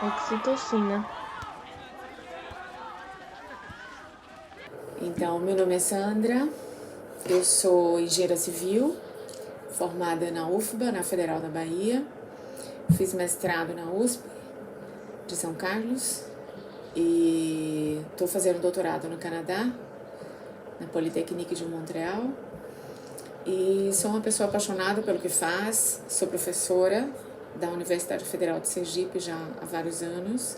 Oxitocina. Então, meu nome é Sandra, eu sou engenheira civil, formada na UFBA, na Federal da Bahia. Fiz mestrado na USP de São Carlos e estou fazendo doutorado no Canadá, na Polytechnique de Montreal. E sou uma pessoa apaixonada pelo que faz, sou professora da Universidade Federal de Sergipe já há vários anos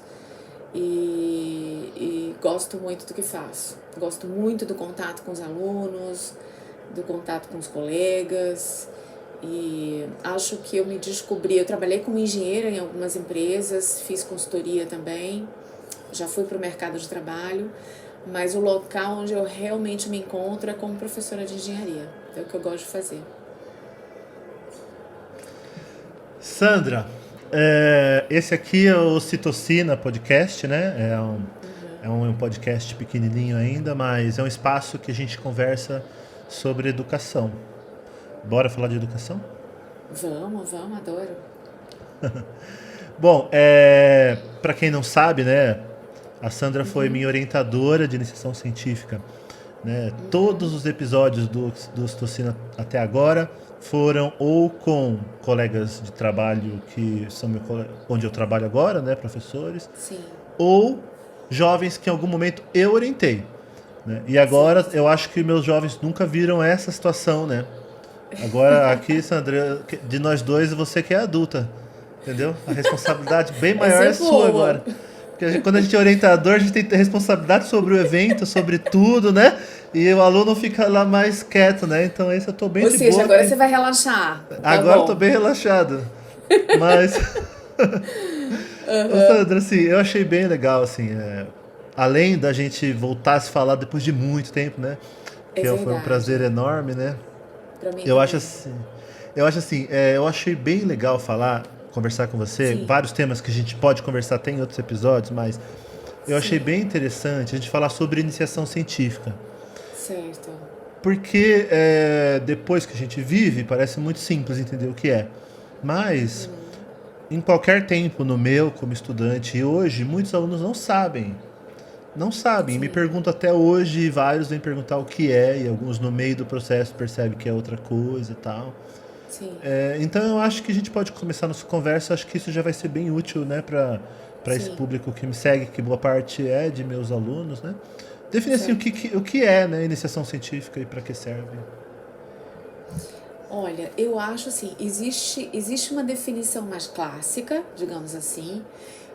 e gosto muito do que faço. Gosto muito do contato com os alunos, do contato com os colegas e acho que eu me descobri. Eu trabalhei como engenheira em algumas empresas, fiz consultoria também, já fui para o mercado de trabalho, mas o local onde eu realmente me encontro é como professora de engenharia. É o que eu gosto de fazer. Sandra, esse aqui é o Citocina Podcast, né? É um podcast pequenininho ainda, mas é um espaço que a gente conversa sobre educação. Bora falar de educação? Vamos, adoro. Bom, para quem não sabe, né? A Sandra foi minha orientadora de iniciação científica, né? Todos os episódios do Citocina até agora foram ou com colegas de trabalho que são onde eu trabalho agora, né, professores, Sim. ou jovens que em algum momento eu orientei, né? E agora eu acho que meus jovens nunca viram essa situação, né? Agora aqui, Sandra, de nós dois, você que é adulta, entendeu? A responsabilidade bem maior é sua agora. Porque quando a gente é orientador, a gente tem responsabilidade sobre o evento, sobre tudo, né? E o aluno fica lá mais quieto, né? Então esse eu tô bem Ou de seja, boa. agora você vai relaxar. Tá Agora eu tô bom. bem relaxado. Mas, ô, Sandra, assim, eu achei bem legal, assim, além da gente voltar a se falar depois de muito tempo, né? É Foi um prazer verdade. enorme, né? Pra mim Eu acho também. assim, eu achei bem legal conversar com você. Sim. Vários temas que a gente pode conversar tem em outros episódios, mas eu achei Sim. bem interessante a gente falar sobre iniciação científica. Certo. Porque depois que a gente vive, parece muito simples entender o que é. Mas, em qualquer tempo, no meu, como estudante, e hoje, muitos alunos não sabem. Não sabem. Me Sim. perguntam até hoje, vários vêm perguntar o que é, e alguns no meio do processo percebem que é outra coisa e tal. Sim. Então eu acho que a gente pode começar nossa conversa, acho que isso já vai ser bem útil, né, para esse Sim. público que me segue, que boa parte é de meus alunos, né? Definir assim Certo. o que é, né, iniciação científica e para que serve. Olha, eu acho assim, existe uma definição mais clássica, digamos assim.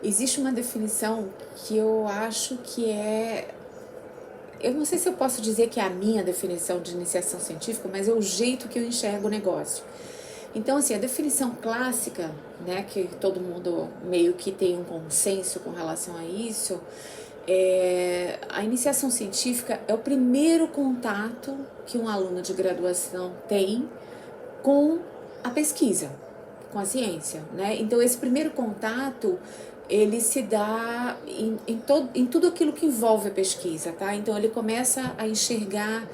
Existe uma definição que eu acho que é. Eu não sei se eu posso dizer que é a minha definição de iniciação científica, mas é o jeito que eu enxergo o negócio. Então, assim, a definição clássica, né, que todo mundo meio que tem um consenso com relação a isso, a iniciação científica é o primeiro contato que um aluno de graduação tem com a pesquisa, com a ciência, né? Então, esse primeiro contato, ele se dá em tudo aquilo que envolve a pesquisa, tá? Então, ele começa a enxergar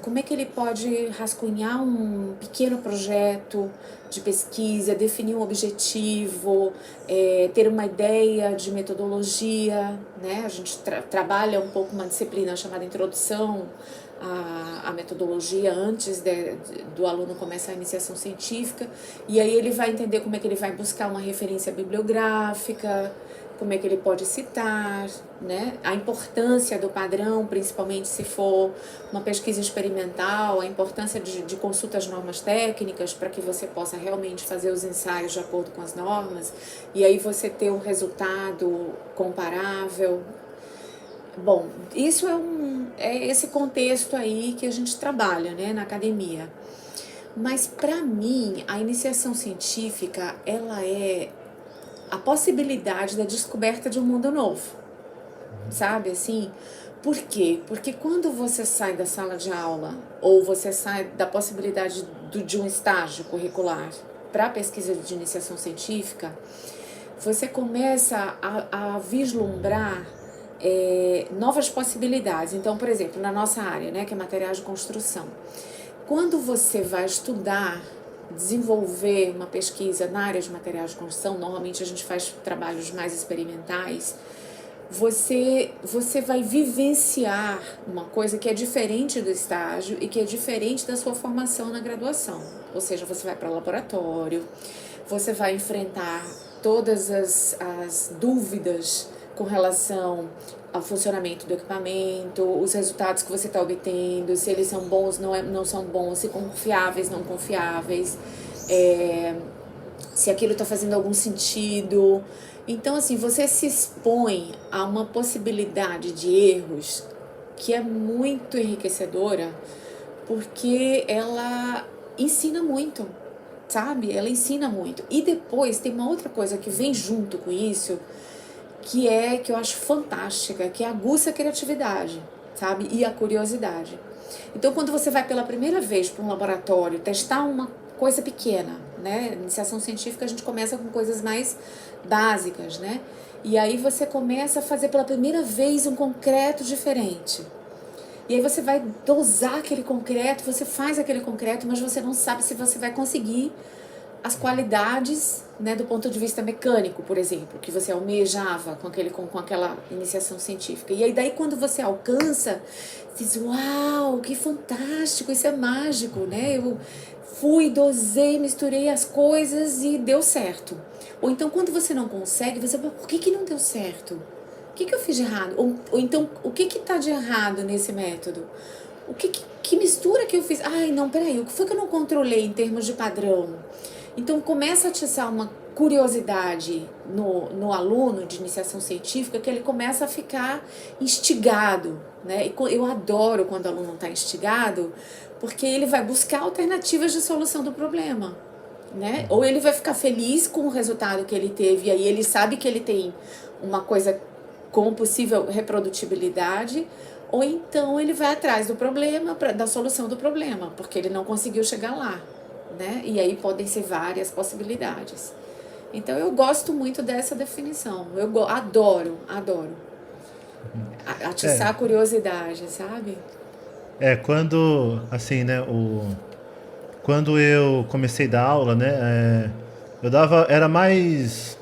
como é que ele pode rascunhar um pequeno projeto de pesquisa, definir um objetivo, ter uma ideia de metodologia, né? A gente trabalha um pouco uma disciplina chamada Introdução à metodologia antes do aluno começar a iniciação científica, e aí ele vai entender como é que ele vai buscar uma referência bibliográfica, como é que ele pode citar, né? A importância do padrão, principalmente se for uma pesquisa experimental, a importância de consulta às normas técnicas para que você possa realmente fazer os ensaios de acordo com as normas e aí você ter um resultado comparável. Bom, isso é esse contexto aí que a gente trabalha, né, na academia. Mas para mim, a iniciação científica, ela é a possibilidade da descoberta de um mundo novo, sabe, assim? Por quê? Porque quando você sai da sala de aula ou você sai da possibilidade de um estágio curricular para a pesquisa de iniciação científica, você começa a vislumbrar novas possibilidades. Então, por exemplo, na nossa área, né, que é materiais de construção, quando você vai estudar desenvolver uma pesquisa na área de materiais de construção, normalmente a gente faz trabalhos mais experimentais, você vai vivenciar uma coisa que é diferente do estágio e que é diferente da sua formação na graduação. Ou seja, você vai para o laboratório, você vai enfrentar todas as dúvidas com relação ao funcionamento do equipamento, os resultados que você está obtendo, se eles são bons, não são bons, se confiáveis, não confiáveis, se aquilo está fazendo algum sentido. Então, assim, você se expõe a uma possibilidade de erros que é muito enriquecedora, porque ela ensina muito, sabe? Ela ensina muito. E depois tem uma outra coisa que vem junto com isso, que eu acho fantástica, que aguça a criatividade, sabe? E a curiosidade. Então, quando você vai pela primeira vez para um laboratório testar uma coisa pequena, né? Iniciação científica a gente começa com coisas mais básicas, né? E aí você começa a fazer pela primeira vez um concreto diferente. E aí você vai dosar aquele concreto, você faz aquele concreto, mas você não sabe se você vai conseguir as qualidades, né, do ponto de vista mecânico, por exemplo, que você almejava com aquela iniciação científica. E aí daí quando você alcança, você diz, uau, que fantástico, isso é mágico, né? Eu fui, dosei, misturei as coisas e deu certo. Ou então quando você não consegue, você fala, por que não deu certo? O que eu fiz de errado? Ou então, o que tá de errado nesse método? Que mistura que eu fiz? Ai, não, peraí, o que foi que eu não controlei em termos de padrão? Então, começa a atiçar uma curiosidade no aluno de iniciação científica, que ele começa a ficar instigado, né? E eu adoro quando o aluno está instigado, porque ele vai buscar alternativas de solução do problema, né? Ou ele vai ficar feliz com o resultado que ele teve, e aí ele sabe que ele tem uma coisa com possível reprodutibilidade, ou então ele vai atrás do problema, da solução do problema, porque ele não conseguiu chegar lá, né? E aí podem ser várias possibilidades. Então eu gosto muito dessa definição, eu adoro atiçar a curiosidade, sabe? Quando, assim, né, quando eu comecei a dar aula, né, era mais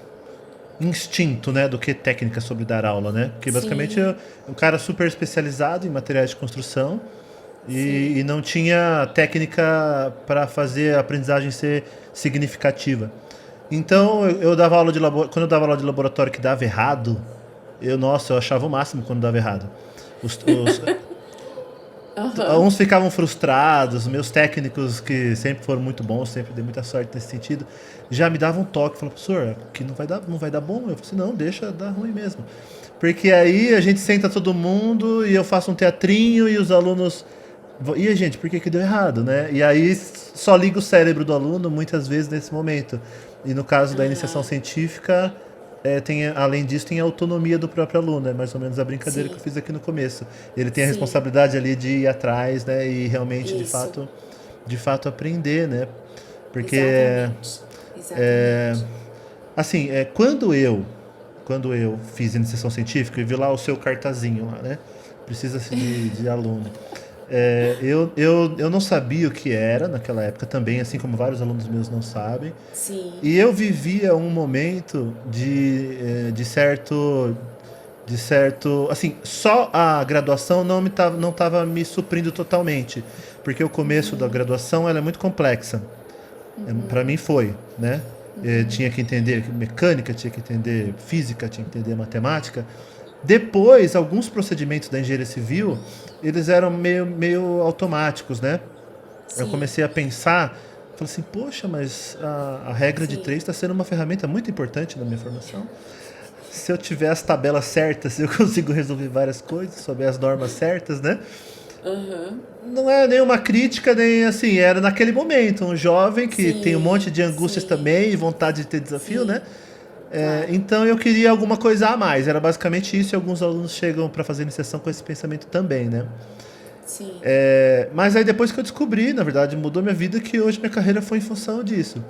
instinto, né, do que técnica sobre dar aula, né? Porque basicamente um cara super especializado em materiais de construção e não tinha técnica para fazer a aprendizagem ser significativa. Então eu dava aula quando eu dava aula de laboratório que dava errado, eu achava o máximo quando dava errado. Uns ficavam frustrados, meus técnicos, que sempre foram muito bons, sempre dei muita sorte nesse sentido, já me davam um toque, falavam, professor, que não vai dar bom. Eu falei assim, não, deixa dar ruim mesmo. Porque aí a gente senta todo mundo e eu faço um teatrinho e os alunos... E a gente, por que deu errado, né? E aí só liga o cérebro do aluno muitas vezes nesse momento. E no caso da iniciação científica... além disso, tem a autonomia do próprio aluno, é mais ou menos a brincadeira que eu fiz aqui no começo. Ele tem a responsabilidade ali de ir atrás, né, e realmente, de fato aprender, né, porque Exatamente. assim, quando eu fiz iniciação científica e vi lá o seu cartazinho lá, né, precisa-se de aluno. Eu não sabia o que era naquela época também, assim como vários alunos meus não sabem. Sim. E eu vivia um momento de certo, assim, só a graduação não estava me suprindo totalmente, porque o começo da graduação ela é muito complexa. Para mim foi, né? Tinha que entender mecânica, tinha que entender física, tinha que entender matemática. Depois, alguns procedimentos da engenharia civil, eles eram meio automáticos, né? Sim. Eu comecei a pensar, falei assim, poxa, mas a regra de 3 está sendo uma ferramenta muito importante na minha formação. Se eu tiver as tabelas certas, eu consigo resolver várias coisas, souber as normas certas, né? Não é nenhuma crítica, nem assim, era naquele momento, um jovem que tem um monte de angústias também e vontade de ter desafio, né? Então eu queria alguma coisa a mais, era basicamente isso, e alguns alunos chegam para fazer iniciação com esse pensamento também, né? Sim. Mas aí depois que eu descobri, na verdade, mudou minha vida, que hoje minha carreira foi em função disso.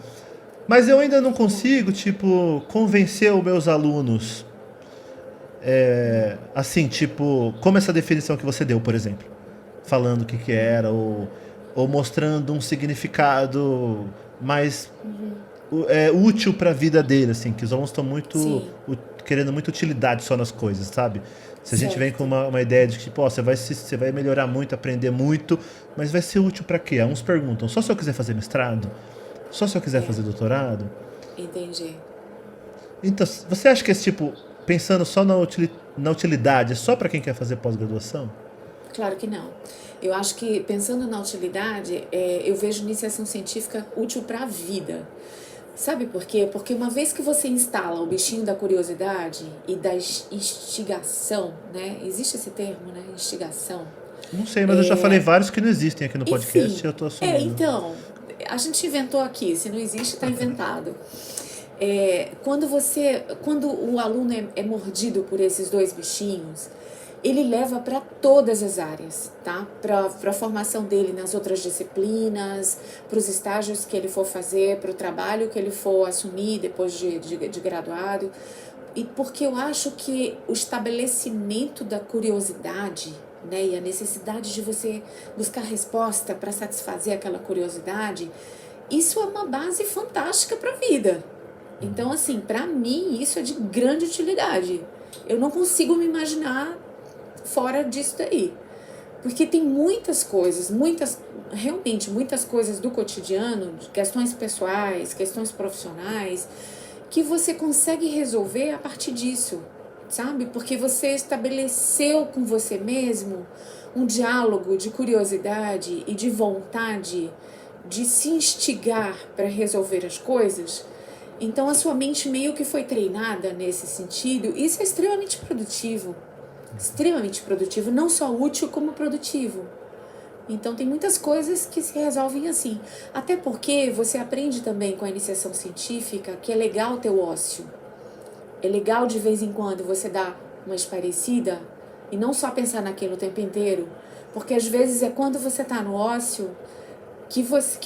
Mas eu ainda não consigo, tipo, convencer os meus alunos, assim, tipo, como essa definição que você deu, por exemplo, falando o que era, ou ou mostrando um significado mais útil para a vida dele, assim, que os alunos estão muito Sim, querendo muita utilidade só nas coisas, sabe? Se a gente vem com certo. uma ideia de que, tipo, ó, você vai melhorar muito, aprender muito, mas vai ser útil para quê? Uns perguntam, só se eu quiser fazer mestrado? Só se eu quiser É, fazer doutorado? entendi. Então, você acha que esse tipo, pensando só na utilidade, é só para quem quer fazer pós-graduação? Claro que não. Eu acho que, pensando na utilidade, eu vejo iniciação científica útil para a vida. Sabe por quê? Porque uma vez que você instala o bichinho da curiosidade e da instigação, né? Existe esse termo, né? Instigação. Não sei, mas eu já falei vários que não existem aqui no podcast Enfim, e eu tô assumindo. então, a gente inventou aqui, se não existe, está inventado. Quando o aluno é mordido por esses dois bichinhos, ele leva para todas as áreas, tá? Para a formação dele nas outras disciplinas, para os estágios que ele for fazer, para o trabalho que ele for assumir depois de graduado. E porque eu acho que o estabelecimento da curiosidade, né, e a necessidade de você buscar resposta para satisfazer aquela curiosidade, isso é uma base fantástica para a vida. Então, assim, para mim, isso é de grande utilidade. Eu não consigo me imaginar fora disso daí. Porque tem muitas coisas, realmente muitas coisas do cotidiano, de questões pessoais, questões profissionais, que você consegue resolver a partir disso, sabe? Porque você estabeleceu com você mesmo um diálogo de curiosidade e de vontade de se instigar para resolver as coisas. Então a sua mente meio que foi treinada nesse sentido. Isso é extremamente produtivo, não só útil como produtivo. Então tem muitas coisas que se resolvem assim. Até porque você aprende também com a iniciação científica que é legal ter o ócio. É legal de vez em quando você dar uma esparecida e não só pensar naquilo o tempo inteiro. Porque às vezes é quando você está no ócio que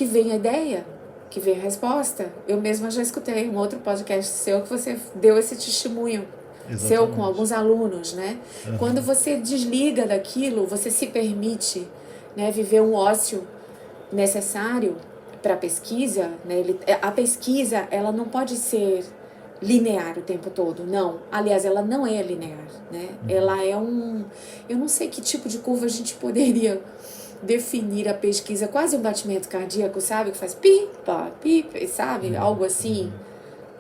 vem a ideia, que vem a resposta. Eu mesma já escutei um outro podcast seu que você deu esse testemunho seu com Exatamente. alguns alunos, né? Quando você desliga daquilo, você se permite, né, viver um ócio necessário para a pesquisa, né? A pesquisa, ela não pode ser linear o tempo todo, não. Aliás, ela não é linear, né? Ela é eu não sei que tipo de curva a gente poderia definir a pesquisa, quase um batimento cardíaco, sabe? Que faz pipa, pipa, sabe? Algo assim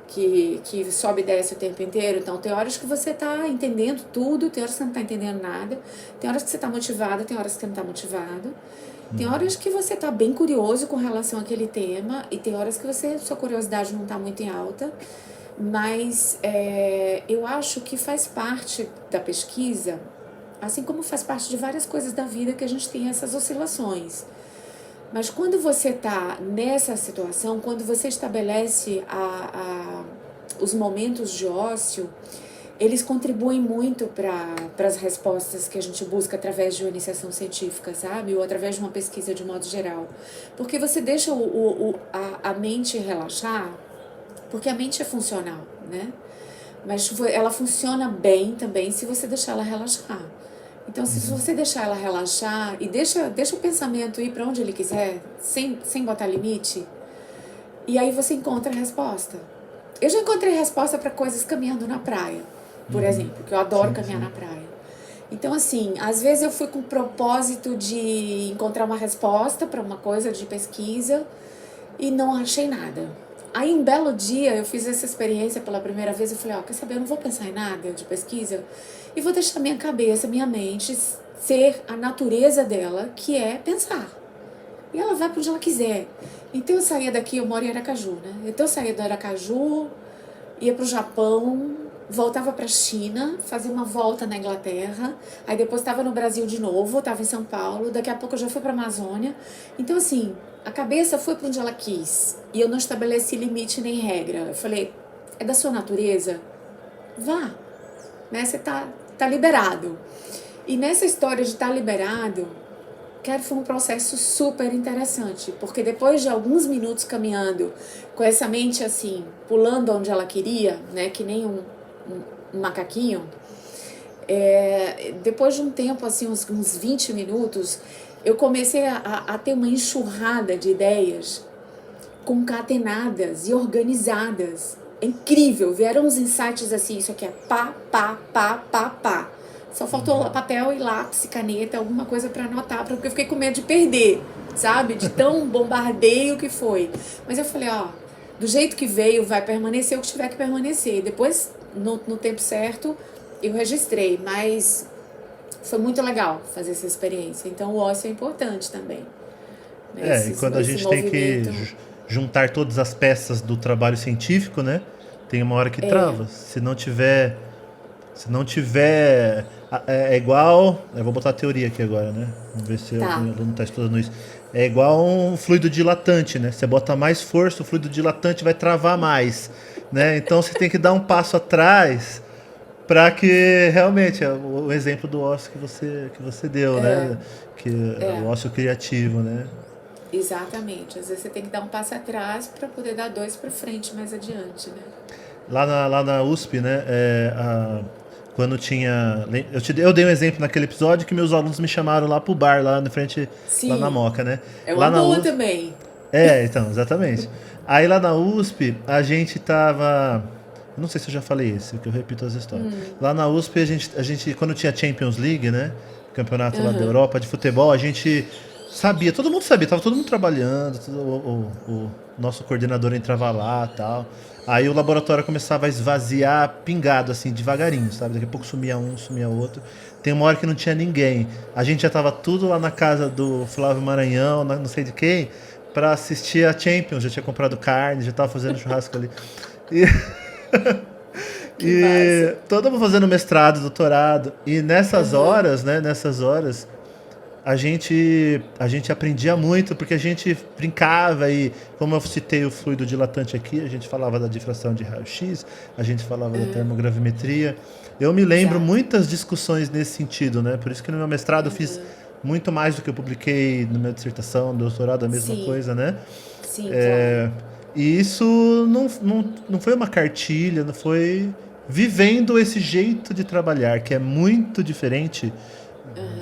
que sobe e desce o tempo inteiro. Então, tem horas que você está entendendo tudo, tem horas que você não está entendendo nada, tem horas que você está motivado, tem horas que você não está motivado, tem horas que você está bem curioso com relação àquele tema e tem horas que sua curiosidade não está muito em alta. Mas eu acho que faz parte da pesquisa, assim como faz parte de várias coisas da vida que a gente tem essas oscilações. Mas quando você está nessa situação, quando você estabelece os momentos de ócio, eles contribuem muito para as respostas que a gente busca através de uma iniciação científica, sabe? Ou através de uma pesquisa de modo geral. Porque você deixa a mente relaxar, porque a mente é funcional, né? Mas ela funciona bem também se você deixar ela relaxar. Então, se você deixar ela relaxar e deixa o pensamento ir para onde ele quiser, sem botar limite, e aí você encontra a resposta. Eu já encontrei resposta para coisas caminhando na praia, por exemplo, que eu adoro Sim, caminhar sim. na praia. Então, assim, às vezes eu fui com o propósito de encontrar uma resposta para uma coisa de pesquisa e não achei nada. Aí, um belo dia, eu fiz essa experiência pela primeira vez. Eu falei, ó, quer saber, eu não vou pensar em nada de pesquisa e vou deixar minha cabeça, minha mente ser a natureza dela, que é pensar. E ela vai para onde ela quiser. Então, eu saía daqui, eu moro em Aracaju, né? Então, eu saía do Aracaju, ia para o Japão, voltava para a China, fazia uma volta na Inglaterra, aí depois estava no Brasil de novo, estava em São Paulo, daqui a pouco eu já fui para a Amazônia. Então, assim, a cabeça foi para onde ela quis e eu não estabeleci limite nem regra. Eu falei, é da sua natureza? Vá, né? Você tá liberado. E nessa história de estar liberado, cara, foi um processo super interessante, porque depois de alguns minutos caminhando com essa mente assim, pulando onde ela queria, né, que nem um macaquinho, depois de um tempo, assim, uns 20 minutos, eu comecei a ter uma enxurrada de ideias concatenadas e organizadas. É incrível, vieram uns insights assim, isso aqui é pá, pá, pá, pá, pá. Só faltou papel e lápis, caneta, alguma coisa para anotar, porque eu fiquei com medo de perder, sabe? De tão bombardeio que foi. Mas eu falei, ó, do jeito que veio, vai permanecer o que tiver que permanecer. Depois, no tempo certo, eu registrei, mas foi muito legal fazer essa experiência. Então, o ócio é importante também. Né? E quando a gente tem que juntar todas as peças do trabalho científico, né? Tem uma hora que trava. Se não tiver. É igual. Eu vou botar a teoria aqui agora, né? Vamos ver se o aluno está estudando isso. É igual um fluido dilatante, né? Você bota mais força, o fluido dilatante vai travar mais, né? Então você tem que dar um passo atrás para que realmente o exemplo do ócio que você deu, né? Que o ócio criativo, né? Exatamente. Às vezes você tem que dar um passo atrás para poder dar dois para frente mais adiante, né? Lá na USP, né? Quando tinha. Eu dei um exemplo naquele episódio que meus alunos me chamaram lá pro bar, lá na frente, Sim, lá na Moca, né? É uma lá boa USP, também. Então, exatamente. Aí lá na USP, a gente tava. Não sei se eu já falei isso, que eu repito as histórias. Lá na USP, a gente, quando tinha Champions League, né? Campeonato lá da Europa de futebol, a gente sabia, todo mundo sabia, tava todo mundo trabalhando, o nosso coordenador entrava lá e tal. Aí o laboratório começava a esvaziar pingado, assim, devagarinho, sabe? Daqui a pouco sumia um, sumia outro. Tem uma hora que não tinha ninguém. A gente já tava tudo lá na casa do Flávio Maranhão, não sei de quem, pra assistir a Champions. Já tinha comprado carne, já tava fazendo churrasco ali. E todo mundo fazendo mestrado, doutorado. E nessas horas, né? Nessas horas, a gente aprendia muito, porque a gente brincava e, como eu citei o fluido dilatante aqui, a gente falava da difração de raio-x, a gente falava da termogravimetria. Eu me lembro muitas discussões nesse sentido, né? Por isso que no meu mestrado eu fiz muito mais do que eu publiquei na minha dissertação, no doutorado, a mesma coisa, né? Sim, claro. E isso não foi uma cartilha, não foi vivendo esse jeito de trabalhar, que é muito diferente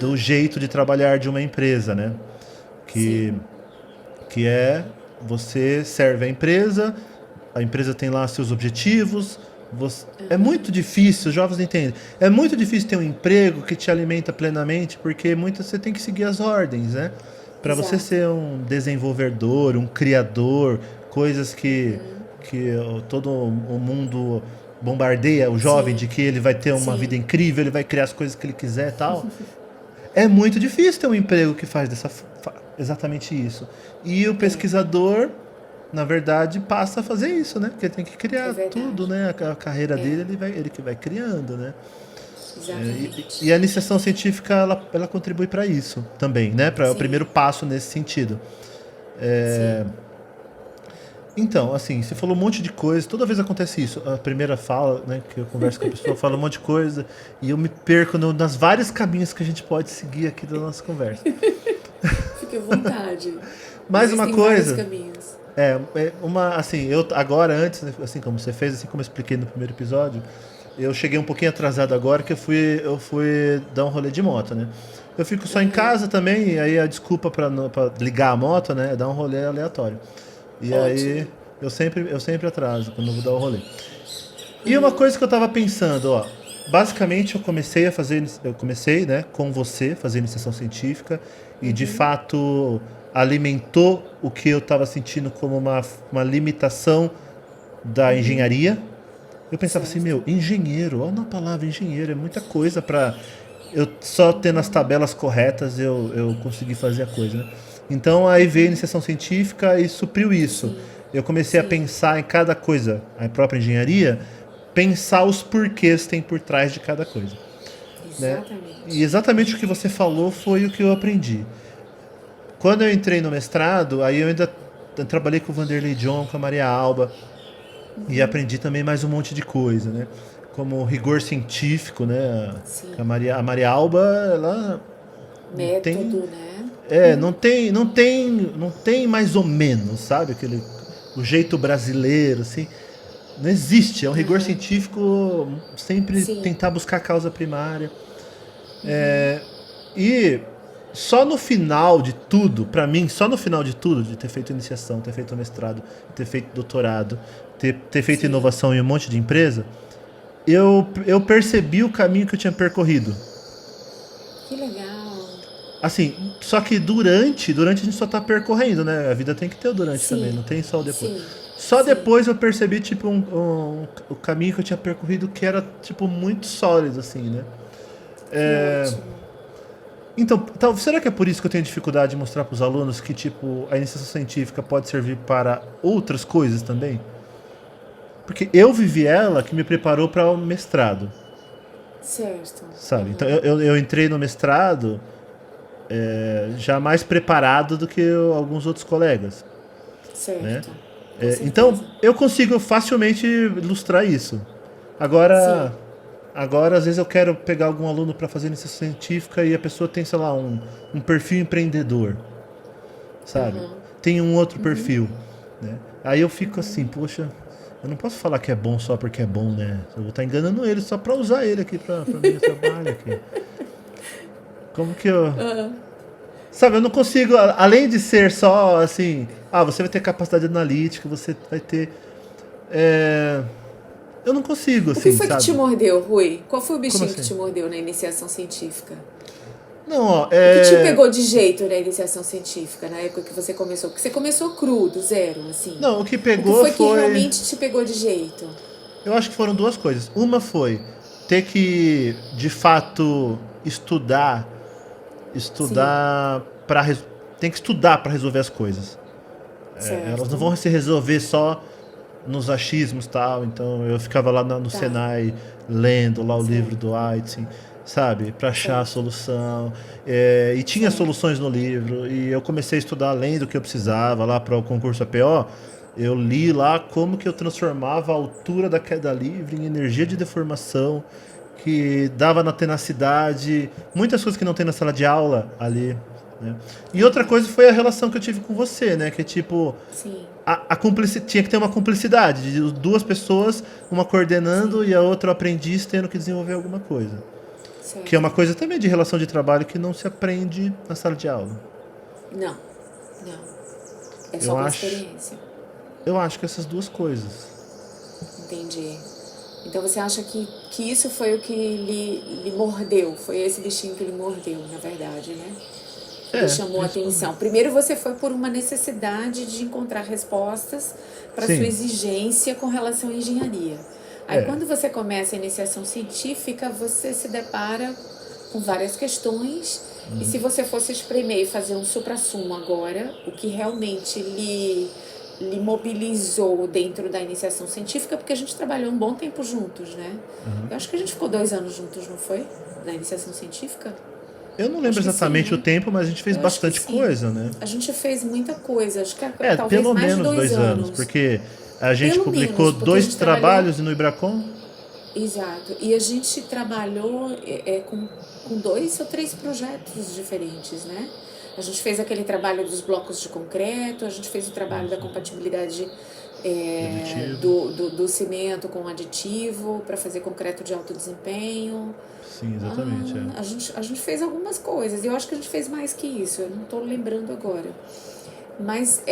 do jeito de trabalhar de uma empresa, né? Que é você serve a empresa tem lá seus objetivos. É muito difícil, os jovens entendem. É muito difícil ter um emprego que te alimenta plenamente, porque você tem que seguir as ordens, né? Para você ser um desenvolvedor, um criador, coisas que todo o mundo bombardeia o jovem de que ele vai ter uma vida incrível, ele vai criar as coisas que ele quiser e tal. É muito difícil ter um emprego que faz exatamente isso. E o pesquisador, na verdade, passa a fazer isso, né? Porque ele tem que criar tudo, né? A carreira dele, ele que vai criando, né? Exatamente. E a iniciação científica, ela contribui para isso também, né? Para o primeiro passo nesse sentido. Então, assim, você falou um monte de coisa, toda vez acontece isso. A primeira fala, né, que eu converso com a pessoa, fala um monte de coisa e eu me perco nas vários caminhos que a gente pode seguir aqui da nossa conversa. Fique à vontade. Mais uma coisa. Caminhos. Assim, eu agora, antes, assim como você fez, assim como eu expliquei no primeiro episódio, eu cheguei um pouquinho atrasado agora que eu fui dar um rolê de moto, né? Eu fico só em casa também, e aí a desculpa para ligar a moto, né, é dar um rolê aleatório. E aí eu sempre atraso quando eu vou dar o rolê. E uma coisa que eu tava pensando, ó, basicamente eu comecei, né, com você, fazer iniciação científica, e de fato alimentou o que eu tava sentindo como uma limitação da engenharia. Eu pensava assim, engenheiro, olha a palavra engenheiro, é muita coisa para eu só tendo as tabelas corretas eu conseguir fazer a coisa, né? Então aí veio a iniciação científica e supriu isso. Eu comecei a pensar em cada coisa, a própria engenharia, pensar os porquês tem por trás de cada coisa. Exatamente. Né? E exatamente o que você falou foi o que eu aprendi. Quando eu entrei no mestrado, aí eu ainda trabalhei com o Vanderlei John, com a Maria Alba, e aprendi também mais um monte de coisa, né? Como rigor científico, né? A Maria Alba, ela método, né? Não tem mais ou menos, sabe? O jeito brasileiro, assim. Não existe. É um rigor científico, sempre tentar buscar a causa primária. E só no final de tudo, pra mim, só no final de tudo, de ter feito iniciação, ter feito mestrado, ter feito doutorado, ter feito Sim. inovação em um monte de empresa, eu percebi o caminho que eu tinha percorrido. Que legal. Assim, só que durante a gente só tá percorrendo, né? A vida tem que ter o durante também, não Sim. tem só o depois. Sim. Só Sim. depois eu percebi, tipo, o caminho que eu tinha percorrido que era, tipo, muito sólido, assim, né? Que É, ótimo. então, será que é por isso que eu tenho dificuldade de mostrar para os alunos que, tipo, a iniciação científica pode servir para outras coisas também? Porque eu vivi ela que me preparou para o mestrado, Certo. sabe? Então, Uhum. eu entrei no mestrado já mais preparado do que alguns outros colegas, né? Certo. Com Então, certeza. eu consigo facilmente ilustrar isso. Agora, Sim. agora às vezes eu quero pegar algum aluno para fazer iniciação científica e a pessoa tem, sei lá, um perfil empreendedor, sabe? Aham. Tem um outro Uhum. perfil, né? Aí eu fico assim, poxa, eu não posso falar que é bom só porque é bom, né? Eu vou estar enganando ele só para usar ele aqui para meu trabalho aqui. Como que eu, Aham. sabe, eu não consigo, além de ser só assim, você vai ter capacidade analítica, você vai ter é, eu não consigo O que assim, foi que te sabe? mordeu, Rui? Qual foi o Como bichinho que assim? te mordeu na iniciação científica? Não, ó, O que te pegou de jeito na iniciação científica, na época que você começou? Porque você começou cru, do zero, assim. não, o que O que pegou foi que foi, realmente te pegou de jeito? eu acho que foram duas coisas. Uma foi ter que, de fato, Sim, estudar para tem que estudar para resolver as coisas. Elas não certo. vão se resolver só nos achismos e tal. Então eu ficava lá no Tá, Senai lendo lá o livro certo, do Einstein, sabe, para achar a certo, solução. E tinha certo. soluções no livro e eu comecei a estudar além do que eu precisava lá para o concurso APO. Eu li lá como que eu transformava a altura da queda livre em energia de deformação que dava na tenacidade, muitas coisas que não tem na sala de aula ali, né? E outra Aham, coisa foi a relação que eu tive com você, né? Que tipo, sim, tinha que ter uma cumplicidade de duas pessoas, uma coordenando sim, e a outra o aprendiz tendo que desenvolver alguma coisa. Que é uma certo. coisa também de relação de trabalho que não se aprende na sala de aula. Não, não. É Eu só com acho, experiência. eu acho que essas duas coisas. Entendi. Então você acha que isso foi o que lhe mordeu? Foi esse bichinho que lhe mordeu, na verdade, né? Que lhe chamou a atenção. Principalmente. Primeiro você foi por uma necessidade de encontrar respostas para sua Sim, exigência com relação à engenharia. Aí é. quando você começa a iniciação científica, você se depara com várias questões e se você fosse espremer e fazer um suprassumo agora, o que realmente lhe mobilizou dentro da iniciação científica, porque a gente trabalhou um bom tempo juntos, né? Eu acho que a gente ficou 2 anos juntos, não foi? Na iniciação científica? Eu não lembro Acho que sim, exatamente o né? tempo, mas a gente fez Eu acho que bastante sim. coisa, né? A gente fez muita coisa, acho que talvez Pelo mais de menos dois 2 anos, anos. porque a gente Pelo publicou menos, porque a dois gente trabalhou. trabalhos no Ibracon. Exato. E a gente trabalhou com 2 ou 3 projetos diferentes, né? A gente fez aquele trabalho dos blocos de concreto, a gente fez o trabalho da compatibilidade Aditivo. do cimento com aditivo para fazer concreto de alto desempenho. Sim, exatamente. É. A gente fez algumas coisas, e eu acho que a gente fez mais que isso, eu não estou lembrando agora. Mas,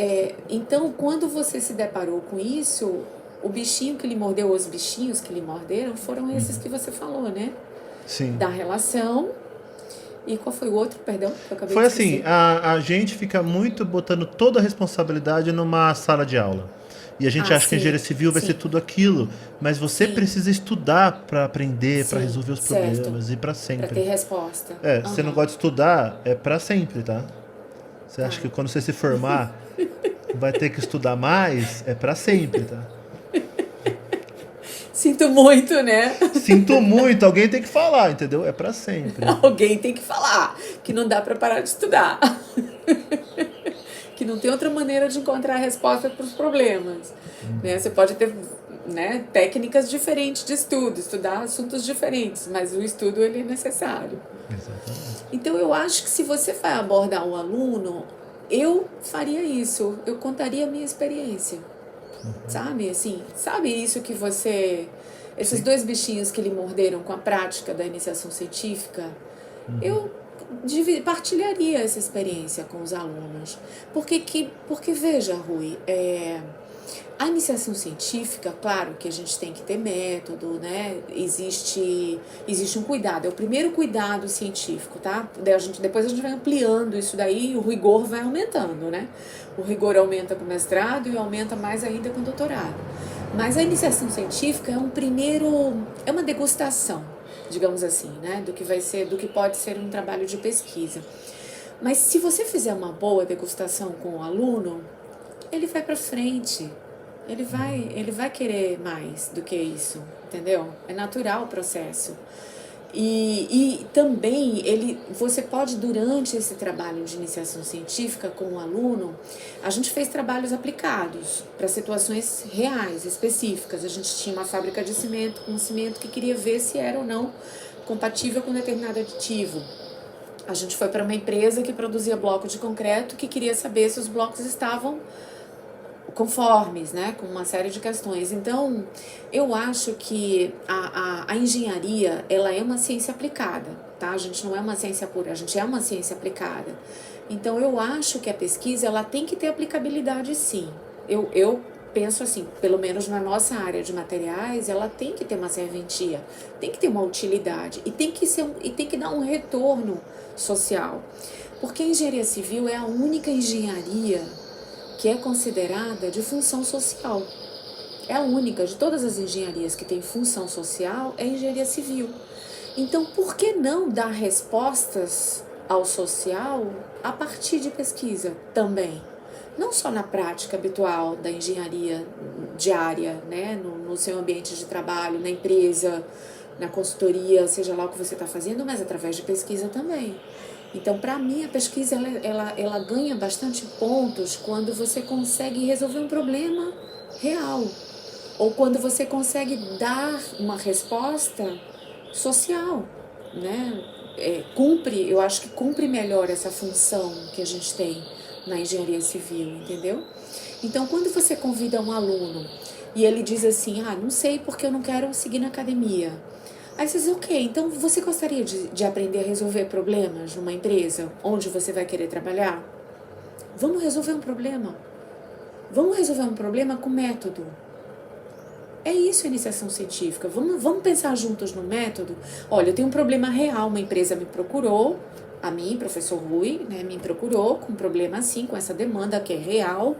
então, quando você se deparou com isso, o bichinho que lhe mordeu, os bichinhos que lhe morderam, foram esses que você falou, né? Sim. Da relação. E qual foi o outro, perdão, que eu acabei Foi de assim, esquecer? a gente fica muito botando toda a responsabilidade numa sala de aula. E a gente Ah, acha que a engenharia sim, civil vai ser sim, tudo aquilo, mas você sim, precisa estudar para aprender, para sim, resolver os certo. problemas e para Para sempre. ter resposta. Você não Aham, gosta de estudar, é para sempre, tá? Você tá. acha que quando você se formar vai ter que estudar mais, é para sempre, tá? Sinto muito, né? Sinto muito, alguém tem que falar, entendeu? É para sempre. Alguém tem que falar que não dá para parar de estudar. Que não tem outra maneira de encontrar a resposta para os problemas. Né? Você pode ter, né, técnicas diferentes de estudo, estudar assuntos diferentes, mas o estudo ele é necessário. Exatamente. Então eu acho que se você vai abordar um aluno, eu faria isso, eu contaria a minha experiência, sabe? Assim, sabe isso que você, esses Sim. 2 bichinhos que lhe morderam com a prática da iniciação científica, eu partilharia essa experiência com os alunos. Porque veja, Rui, a iniciação científica, claro que a gente tem que ter método, né? Existe um cuidado, é o primeiro cuidado científico, tá? Depois a gente vai ampliando isso daí e o rigor vai aumentando, né? O rigor aumenta com o mestrado e aumenta mais ainda com o doutorado. Mas a iniciação científica é uma degustação, digamos assim, né? Do que pode ser um trabalho de pesquisa. Mas se você fizer uma boa degustação com o aluno, ele vai para frente. Ele vai querer mais do que isso, entendeu? É natural o processo. E também você pode, durante esse trabalho de iniciação científica com o aluno, a gente fez trabalhos aplicados para situações reais, específicas. A gente tinha uma fábrica de cimento, com cimento que queria ver se era ou não compatível com determinado aditivo. A gente foi para uma empresa que produzia bloco de concreto, que queria saber se os blocos estavam conformes, né, com uma série de questões. Então, eu acho que a engenharia, ela é uma ciência aplicada, tá? A gente não é uma ciência pura, a gente é uma ciência aplicada. Então, eu acho que a pesquisa, ela tem que ter aplicabilidade, sim. Eu penso assim, pelo menos na nossa área de materiais, ela tem que ter uma serventia, tem que ter uma utilidade e tem que dar um retorno social. Porque a engenharia civil é a única engenharia que é considerada de função social. É a única de todas as engenharias que tem função social, é a engenharia civil. Então, por que não dar respostas ao social a partir de pesquisa também? Não só na prática habitual da engenharia diária, né? No seu ambiente de trabalho, na empresa, na consultoria, seja lá o que você está fazendo, mas através de pesquisa também. Então, para mim, a pesquisa ela ganha bastante pontos quando você consegue resolver um problema real ou quando você consegue dar uma resposta social, né? Eu acho que cumpre melhor essa função que a gente tem na engenharia civil, entendeu? Então, quando você convida um aluno e ele diz assim, não sei porque eu não quero seguir na academia. Aí você diz, ok, então você gostaria de aprender a resolver problemas numa empresa onde você vai querer trabalhar? Vamos resolver um problema. Vamos resolver um problema com método. É isso a iniciação científica. Vamos pensar juntos no método? Olha, eu tenho um problema real, uma empresa me procurou, a mim, professor Rui, né, me procurou com um problema assim, com essa demanda que é real.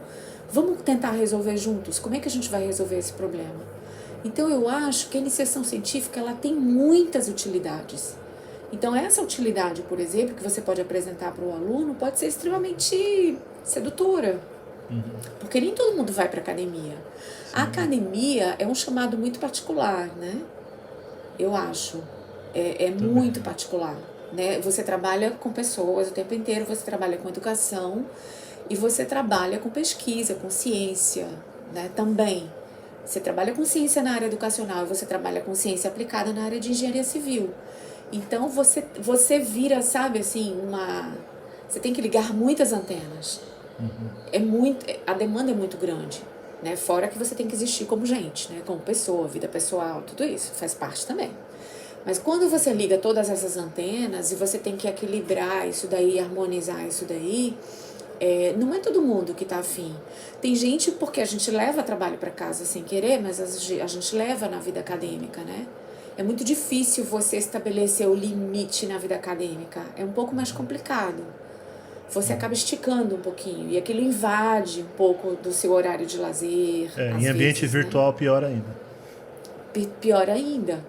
Vamos tentar resolver juntos. Como é que a gente vai resolver esse problema? Então, eu acho que a iniciação científica ela tem muitas utilidades. Então, essa utilidade, por exemplo, que você pode apresentar para o aluno, pode ser extremamente sedutora. Porque nem todo mundo vai para a academia. Sim. A academia é um chamado muito particular, né? Eu acho. É muito particular. Né? Você trabalha com pessoas o tempo inteiro, você trabalha com educação e você trabalha com pesquisa, com ciência, né? Também. Você trabalha com ciência na área educacional e você trabalha com ciência aplicada na área de engenharia civil. Então, você vira, sabe, assim, você tem que ligar muitas antenas. A demanda é muito grande, né? Fora que você tem que existir como gente, né? Como pessoa, vida pessoal, tudo isso faz parte também. Mas quando você liga todas essas antenas e você tem que equilibrar isso daí, harmonizar isso daí, não é todo mundo que está afim. Tem gente, porque a gente leva trabalho para casa sem querer, mas a gente leva na vida acadêmica, né? É muito difícil você estabelecer o limite na vida acadêmica. É um pouco mais complicado. Você acaba esticando um pouquinho. E aquilo invade um pouco do seu horário de lazer. Em ambiente virtual, né? Pior ainda. Pior ainda.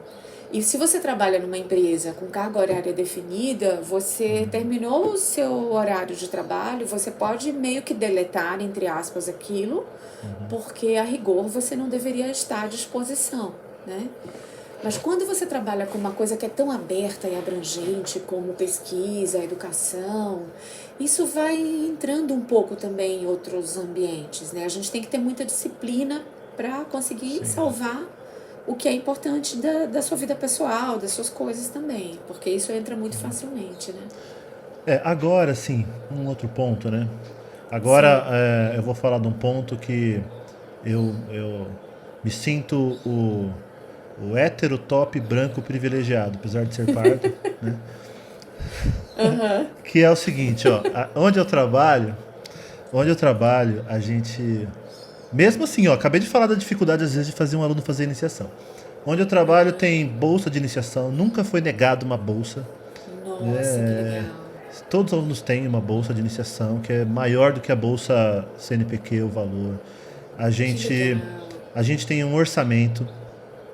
E se você trabalha numa empresa com carga horária definida, você terminou o seu horário de trabalho, você pode meio que deletar, entre aspas, aquilo, porque a rigor você não deveria estar à disposição, né? Mas quando você trabalha com uma coisa que é tão aberta e abrangente como pesquisa, educação, isso vai entrando um pouco também em outros ambientes, né? A gente tem que ter muita disciplina para conseguir salvar o que é importante da sua vida pessoal, das suas coisas também, porque isso entra muito facilmente, né? Agora, sim, um outro ponto, né? Agora eu vou falar de um ponto que eu me sinto o hétero top branco privilegiado, apesar de ser pardo, né? Aham. que é o seguinte, ó, onde eu trabalho, a gente, mesmo assim, ó, acabei de falar da dificuldade às vezes de fazer um aluno fazer iniciação. Onde eu trabalho tem bolsa de iniciação, nunca foi negado uma bolsa. Nossa, que legal. Todos os alunos têm uma bolsa de iniciação que é maior do que a bolsa CNPq, o valor. A Que gente, legal. a gente tem um orçamento.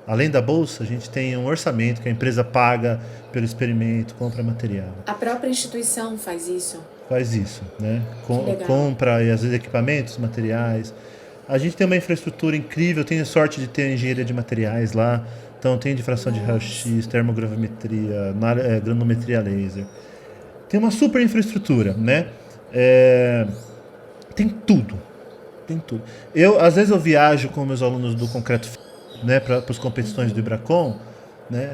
Além da bolsa, a gente tem um orçamento que a empresa paga pelo experimento, compra material. A própria instituição faz isso. Faz isso, né? Que legal. Compra e às vezes equipamentos, materiais. A gente tem uma infraestrutura incrível, eu tenho sorte de ter engenharia de materiais lá. Então tem difração de Nossa. raio-x, termogravimetria, granometria laser. Tem uma super infraestrutura, né? É, tem tudo, tem tudo. Às vezes eu viajo com meus alunos do concreto, né, para as competições do Ibracon, né?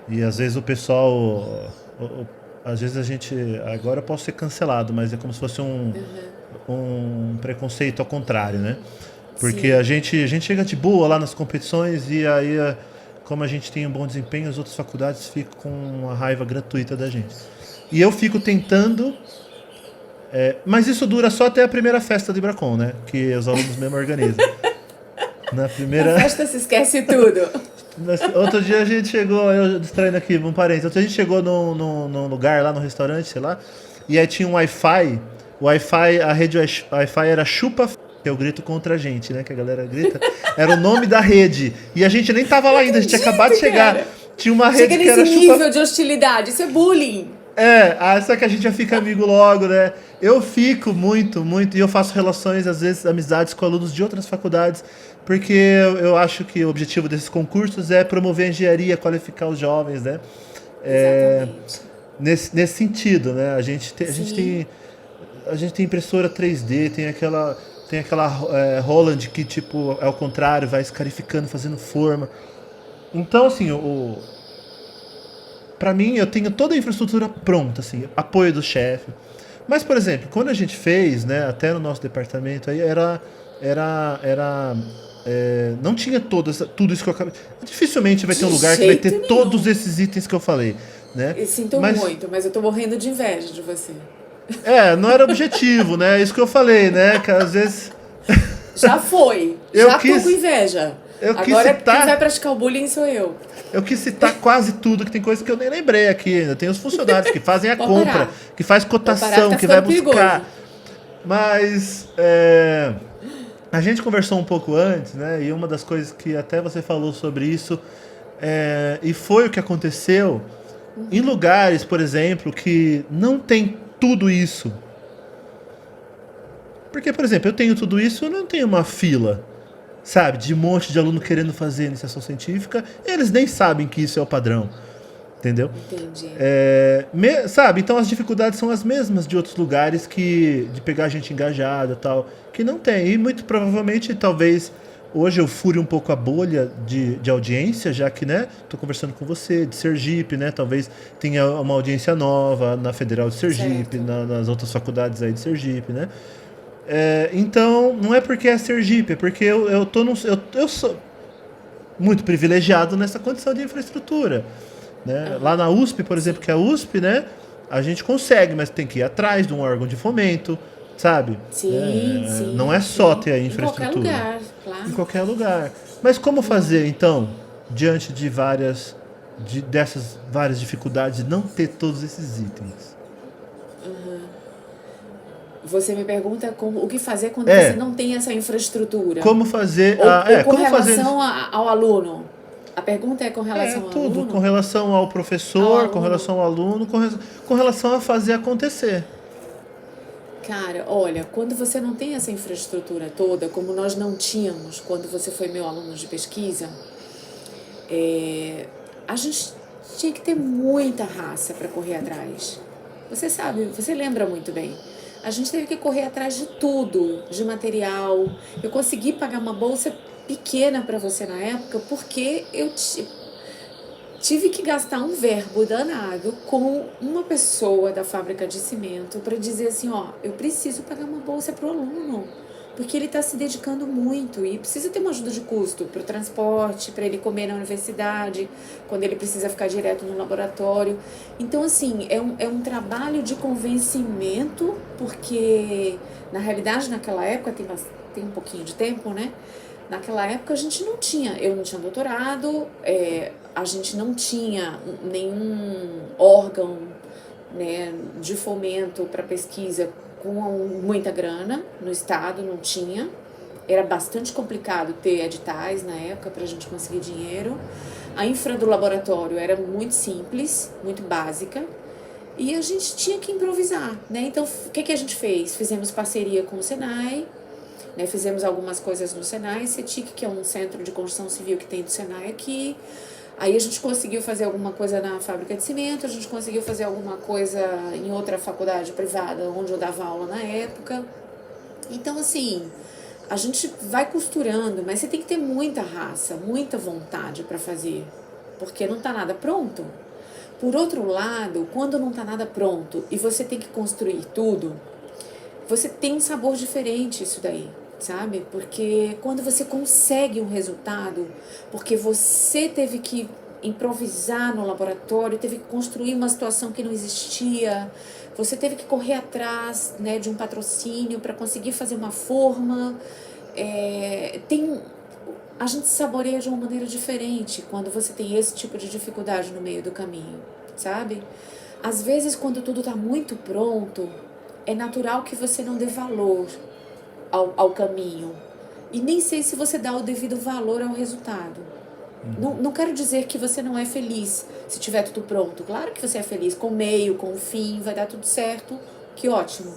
E às vezes o pessoal, às vezes a gente, agora eu posso ser cancelado, mas é como se fosse um preconceito ao contrário, né? Porque a Sim. gente chega de boa lá nas competições e aí, como a gente tem um bom desempenho, as outras faculdades ficam com uma raiva gratuita da gente. E eu fico tentando. Mas isso dura só até a primeira festa do Ibracon, né? Que os alunos mesmo organizam. Na Na primeira. festa se esquece tudo. Outro dia a gente chegou, eu distraindo aqui, um parênteses. Outro dia a gente chegou num lugar lá no restaurante, sei lá, e aí tinha um Wi-Fi. O Wi-Fi, a rede Wi-Fi era chupa, que é o grito contra a gente, né? Que a galera grita. Era o nome da rede. E a gente nem tava lá ainda, a gente tinha acabado de chegar. Cara. Tinha uma Chega rede que nesse era chupa. nível de hostilidade. Isso é bullying. Só que a gente já fica amigo logo, né? Eu fico muito, muito, e eu faço relações, às vezes, amizades com alunos de outras faculdades, porque eu acho que o objetivo desses concursos é promover a engenharia, qualificar os jovens, né? É, Exatamente. nesse sentido, né? Sim. A gente tem impressora 3D, tem aquela Holland que, tipo, é o contrário, vai escarificando, fazendo forma. Então, assim, para mim, eu tenho toda a infraestrutura pronta, assim, apoio do chefe. Mas, por exemplo, quando a gente fez, né, até no nosso departamento, aí não tinha tudo isso que eu acabei. Dificilmente vai ter De um lugar que vai ter jeito todos nenhum. esses itens que eu falei, né? Eu sinto Mas muito, mas eu tô morrendo de inveja de você. não era objetivo, né? Isso que eu falei, né? Que às vezes Já foi. eu Já tô com quis, inveja. eu quis Agora quem vai citar praticar o bullying sou eu. Eu quis citar quase tudo, que tem coisa que eu nem lembrei aqui ainda. Tem os funcionários que fazem a Pode compra, parar. que faz Pode parar que cotação, tá que vai ficando perigoso. buscar. Mas a gente conversou um pouco antes, né? E uma das coisas que até você falou sobre isso, e foi o que aconteceu em lugares, por exemplo, que não tem tudo isso. Porque, por exemplo, eu tenho tudo isso, eu não tenho uma fila, sabe, de um monte de aluno querendo fazer iniciação científica, eles nem sabem que isso é o padrão, entendeu? Entendi. Sabe, então as dificuldades são as mesmas de outros lugares de pegar gente engajada e tal, que não tem. E muito provavelmente, talvez, hoje eu fure um pouco a bolha de audiência, já que, né, tô conversando com você, de Sergipe, né, talvez tenha uma audiência nova na Federal de Sergipe, Certo. nas outras faculdades aí de Sergipe, né? Então, não é porque é Sergipe, é porque eu sou muito privilegiado nessa condição de infraestrutura. Né? Lá na USP, por exemplo, Sim. que é a USP, né? A gente consegue, mas tem que ir atrás de um órgão de fomento, sabe? Sim, Não sim, é só sim. ter a Em qualquer infraestrutura. lugar, Em claro. qualquer lugar. Mas como fazer, então, diante de dessas várias dificuldades de não ter todos esses itens? Você me pergunta o que fazer quando você É, não tem essa infraestrutura. como fazer. Ou com Como fazer. relação ao aluno. A pergunta é com relação ao Tudo, com aluno? relação ao Ao professor, com aluno. relação ao aluno, com relação a fazer acontecer. Cara, olha, quando você não tem essa infraestrutura toda, como nós não tínhamos quando você foi meu aluno de pesquisa, a gente tinha que ter muita raça para correr atrás. Você sabe, você lembra muito bem. A gente teve que correr atrás de tudo, de material. Eu consegui pagar uma bolsa pequena para você na época porque eu tive que gastar um verbo danado com uma pessoa da fábrica de cimento para dizer assim, ó, eu preciso pagar uma bolsa pro aluno. porque ele está se dedicando muito e precisa ter uma ajuda de custo para o transporte, para ele comer na universidade, quando ele precisa ficar direto no laboratório. Então, assim, é um trabalho de convencimento, porque, na realidade, naquela época, tem um pouquinho de tempo, né? Naquela época a gente não tinha, eu não tinha doutorado, a gente não tinha nenhum órgão, né, de fomento para pesquisa com muita grana no estado, não tinha. Era bastante complicado ter editais na época para a gente conseguir dinheiro. A infra do laboratório era muito simples, muito básica, e a gente tinha que improvisar, né? Então, o que a gente fez? Fizemos parceria com o Senai, né? Fizemos algumas coisas no Senai, CETIC, que é um centro de construção civil que tem do Senai aqui. Aí a gente conseguiu fazer alguma coisa na fábrica de cimento, a gente conseguiu fazer alguma coisa em outra faculdade privada, onde eu dava aula na época. Então, assim, a gente vai costurando, mas você tem que ter muita raça, muita vontade para fazer, porque não está nada pronto. Por outro lado, quando não está nada pronto e você tem que construir tudo, você tem um sabor diferente isso daí, sabe? Porque quando você consegue um resultado, porque você teve que improvisar no laboratório, teve que construir uma situação que não existia, você teve que correr atrás, né, de um patrocínio para conseguir fazer uma forma, a gente saboreia de uma maneira diferente quando você tem esse tipo de dificuldade no meio do caminho, sabe? Às vezes, quando tudo está muito pronto, é natural que você não dê valor ao caminho. E nem sei se você dá o devido valor ao resultado. Não quero dizer que você não é feliz se tiver tudo pronto. Claro que você é feliz com o meio, com o fim, vai dar tudo certo, que ótimo.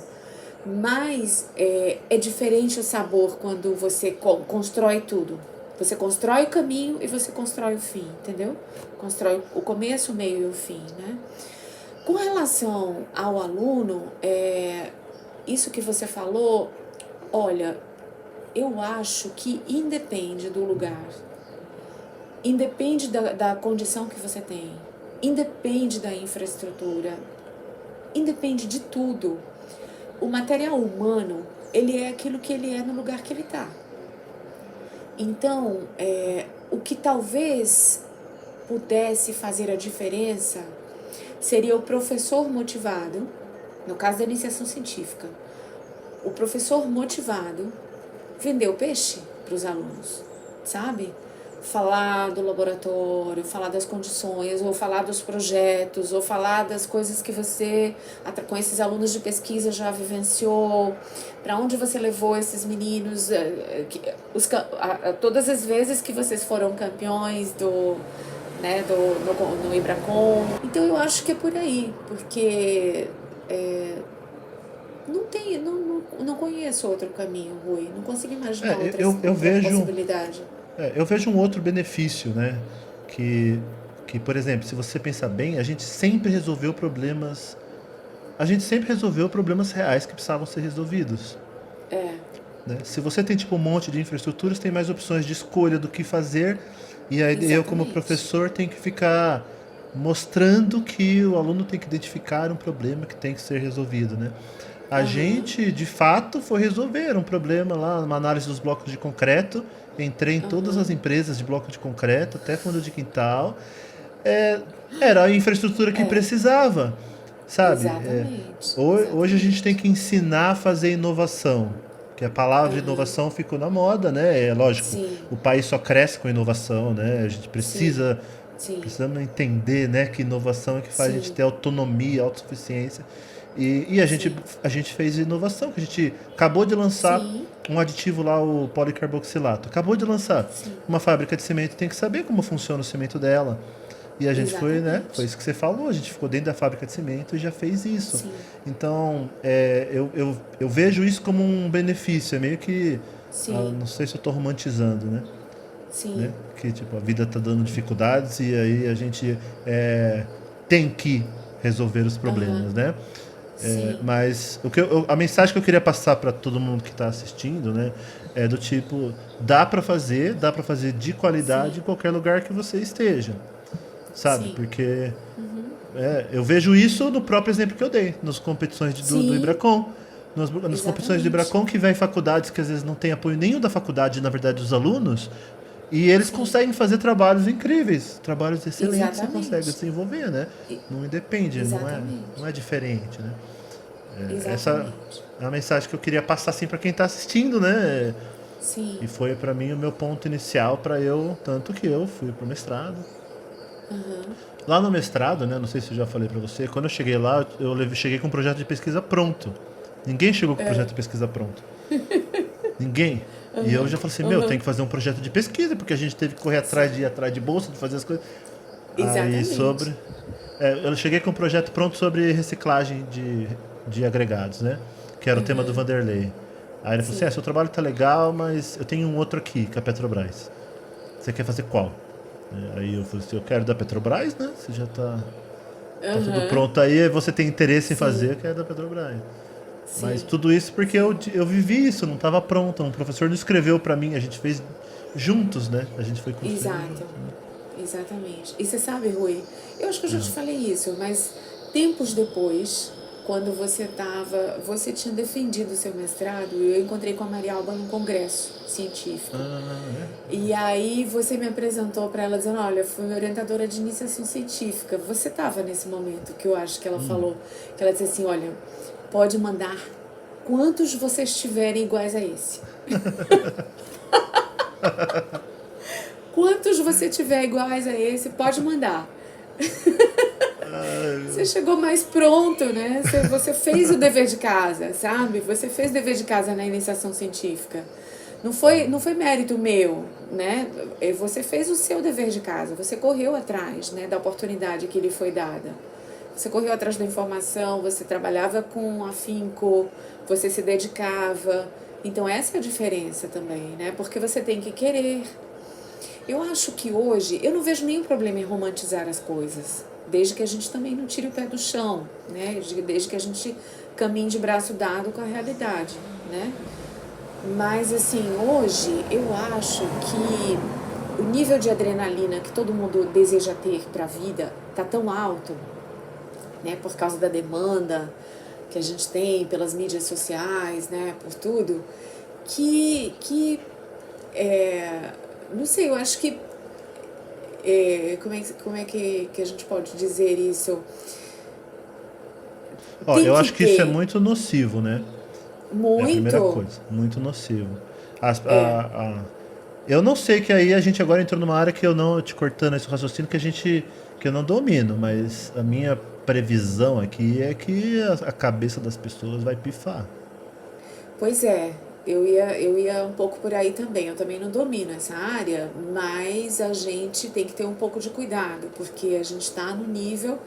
Mas é diferente o sabor quando você constrói tudo. Você constrói o caminho e você constrói o fim, entendeu? Constrói o começo, o meio e o fim, né? Com relação ao aluno, isso que você falou, olha, eu acho que independe do lugar, independe da condição que você tem, independe da infraestrutura, independe de tudo. O material humano, ele é aquilo que ele é no lugar que ele está. Então, o que talvez pudesse fazer a diferença seria o professor motivado, no caso da iniciação científica, o professor motivado vender o peixe para os alunos, sabe? Falar do laboratório, falar das condições, ou falar dos projetos, ou falar das coisas que você, com esses alunos de pesquisa, já vivenciou, para onde você levou esses meninos, todas as vezes que vocês foram campeões no Ibracon. Então eu acho que é por aí, porque não conheço outro caminho, Rui, não consigo imaginar outra possibilidade. Eu vejo um outro benefício, né? Que, por exemplo, se você pensar bem, a gente sempre resolveu problemas reais que precisavam ser resolvidos. Né? Se você tem tipo um monte de infraestruturas, tem mais opções de escolha do que fazer, e aí eu como professor tenho que ficar mostrando que o aluno tem que identificar um problema que tem que ser resolvido, né? A gente, de fato, foi resolver um problema lá, uma análise dos blocos de concreto. Entrei em todas as empresas de bloco de concreto, até fundo de quintal. Era a infraestrutura que precisava, sabe? Exatamente. Hoje a gente tem que ensinar a fazer inovação, que a palavra inovação ficou na moda, né? É lógico, Sim. o país só cresce com inovação, né? A gente Sim. precisamos entender, né, que inovação é que faz a gente ter autonomia, autossuficiência. E a gente fez inovação, que a gente acabou de lançar um aditivo lá, o policarboxilato. Acabou de lançar. Uma fábrica de cimento tem que saber como funciona o cimento dela. E a gente foi, né? Foi isso que você falou, a gente ficou dentro da fábrica de cimento e já fez isso. Sim. Então, eu vejo isso como um benefício. É meio que. Não sei se eu estou romantizando, né? Sim. Né? Que tipo, a vida está dando dificuldades e aí a gente tem que resolver os problemas, né? Mas a mensagem que eu queria passar para todo mundo que está assistindo, né, é do tipo, dá para fazer de qualidade em qualquer lugar que você esteja, sabe? Porque eu vejo isso no próprio exemplo que eu dei, nas competições do Ibracon. nas competições de Exatamente. Bracon, que vai em faculdades que às vezes não tem apoio nenhum da faculdade, na verdade, dos alunos, e eles Sim, conseguem fazer trabalhos incríveis, trabalhos excelentes que você consegue exatamente. desenvolver, né? E- Não independe, não Exatamente. é diferente, né? Essa Exatamente. é uma mensagem que eu queria passar assim para quem está assistindo, né? E Sim. foi para mim o meu ponto inicial para eu, tanto que eu fui pro mestrado. Aham. Lá no mestrado, né, não sei se eu já falei para você, quando eu cheguei lá, cheguei com um projeto de pesquisa pronto. Ninguém chegou com o projeto de pesquisa pronto. Ninguém. E eu já falei assim, meu, tem Aham. que fazer um projeto de pesquisa, porque a gente teve que correr atrás Sim. de ir atrás de bolsa, de fazer as coisas. Aí Exatamente. eu cheguei com um projeto pronto sobre reciclagem de agregados, né? Que era o tema do Aham. Vanderlei. Aí ele falou assim, Sim. seu trabalho tá legal, mas eu tenho um outro aqui, que é a Petrobras. Você quer fazer qual? Aí eu falei assim, eu quero da Petrobras, né? Você já tá tudo Aham. pronto aí, você tem interesse em fazer, Sim. eu quero da Petrobras. Mas Sim. tudo isso porque Sim. eu vivi isso, não estava pronto. Um professor não escreveu para mim, a gente fez juntos, né? A gente foi construindo Exato. juntos. Né? Exatamente. E você sabe, Rui, eu acho que eu já te falei isso, mas tempos depois, quando você tinha defendido o seu mestrado, eu encontrei com a Maria Alba num congresso científico. Ah, E aí você me apresentou para ela dizendo, olha, fui minha orientadora de iniciação científica. Você estava nesse momento que eu acho que ela falou, que ela disse assim, olha, pode mandar quantos vocês tiverem iguais a esse. Quantos você tiver iguais a esse, pode mandar. Você chegou mais pronto, né? Você fez o dever de casa, sabe? Você fez o dever de casa na iniciação científica. Não foi mérito meu, né? Você fez o seu dever de casa, você correu atrás, né, da oportunidade que lhe foi dada. Você correu atrás da informação, você trabalhava com afinco, você se dedicava. Então essa é a diferença também, né? Porque você tem que querer. Eu acho que hoje, eu não vejo nenhum problema em romantizar as coisas, desde que a gente também não tire o pé do chão, né? Desde que a gente caminhe de braço dado com a realidade, né? Mas assim, hoje eu acho que o nível de adrenalina que todo mundo deseja ter para a vida tá tão alto, né, por causa da demanda que a gente tem pelas mídias sociais, né, por tudo, que não sei, eu acho que como é que a gente pode dizer isso? ó, Tem eu que acho que isso é ter muito nocivo, né? É a primeira muito, coisa, muito nocivo. Eu não sei que aí a gente agora entrou numa área que eu não, te cortando esse raciocínio, que eu não domino, mas a minha previsão aqui é que a cabeça das pessoas vai pifar. pois é, eu ia um pouco por aí também. Eu também não domino essa área, mas a gente tem que ter um pouco de cuidado, porque a gente está no nível.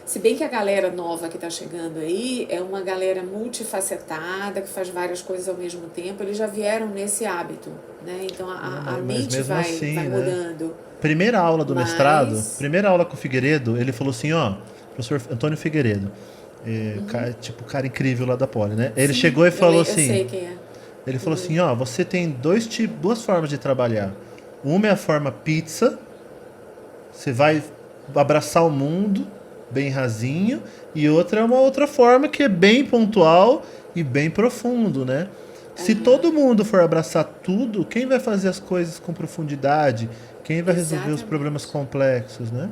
Se bem que a galera nova que está chegando aí é uma galera multifacetada, que faz várias coisas ao mesmo tempo, eles já vieram nesse hábito, né? Então Não, a mas mente mesmo vai assim, né? mudando. Primeira aula do mestrado, Mas. primeira aula com o Figueiredo, ele falou assim, ó, professor Antônio Figueiredo, tipo, cara incrível lá da Poli, né? Ele Sim, chegou e eu, falou eu assim, sei quem é. ele falou assim, ó, você tem duas formas de trabalhar. Uma é a forma pizza, você vai abraçar o mundo bem rasinho, e outra é uma outra forma que é bem pontual e bem profundo, né? Se todo mundo for abraçar tudo, quem vai fazer as coisas com profundidade? Quem vai resolver os problemas Exatamente. complexos, né?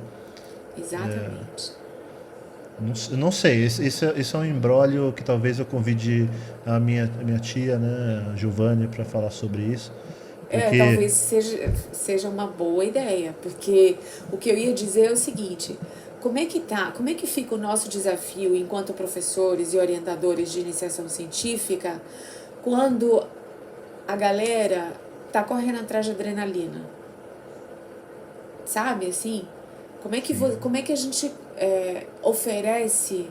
Exatamente. Não sei, isso é um imbróglio que talvez eu convide a minha tia, né, a Giovanni, para falar sobre isso. Porque, Talvez seja uma boa ideia, porque o que eu ia dizer é o seguinte: como é que fica o nosso desafio enquanto professores e orientadores de iniciação científica quando a galera tá correndo atrás de adrenalina? Sabe assim? Como é que a gente oferece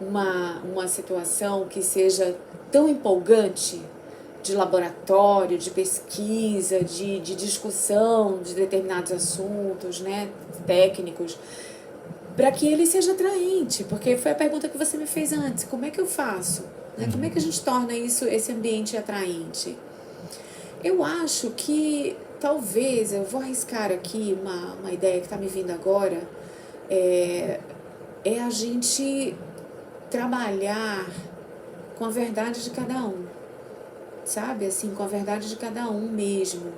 uma situação que seja tão empolgante de laboratório, de pesquisa, de discussão de determinados assuntos, né, técnicos, para que ele seja atraente, porque foi a pergunta que você me fez antes, como é que eu faço? Né? Como é que a gente torna esse ambiente atraente? Eu acho que talvez, eu vou arriscar aqui uma ideia que está me vindo agora, é, é a gente trabalhar com a verdade de cada um, sabe? Assim, com a verdade de cada um mesmo.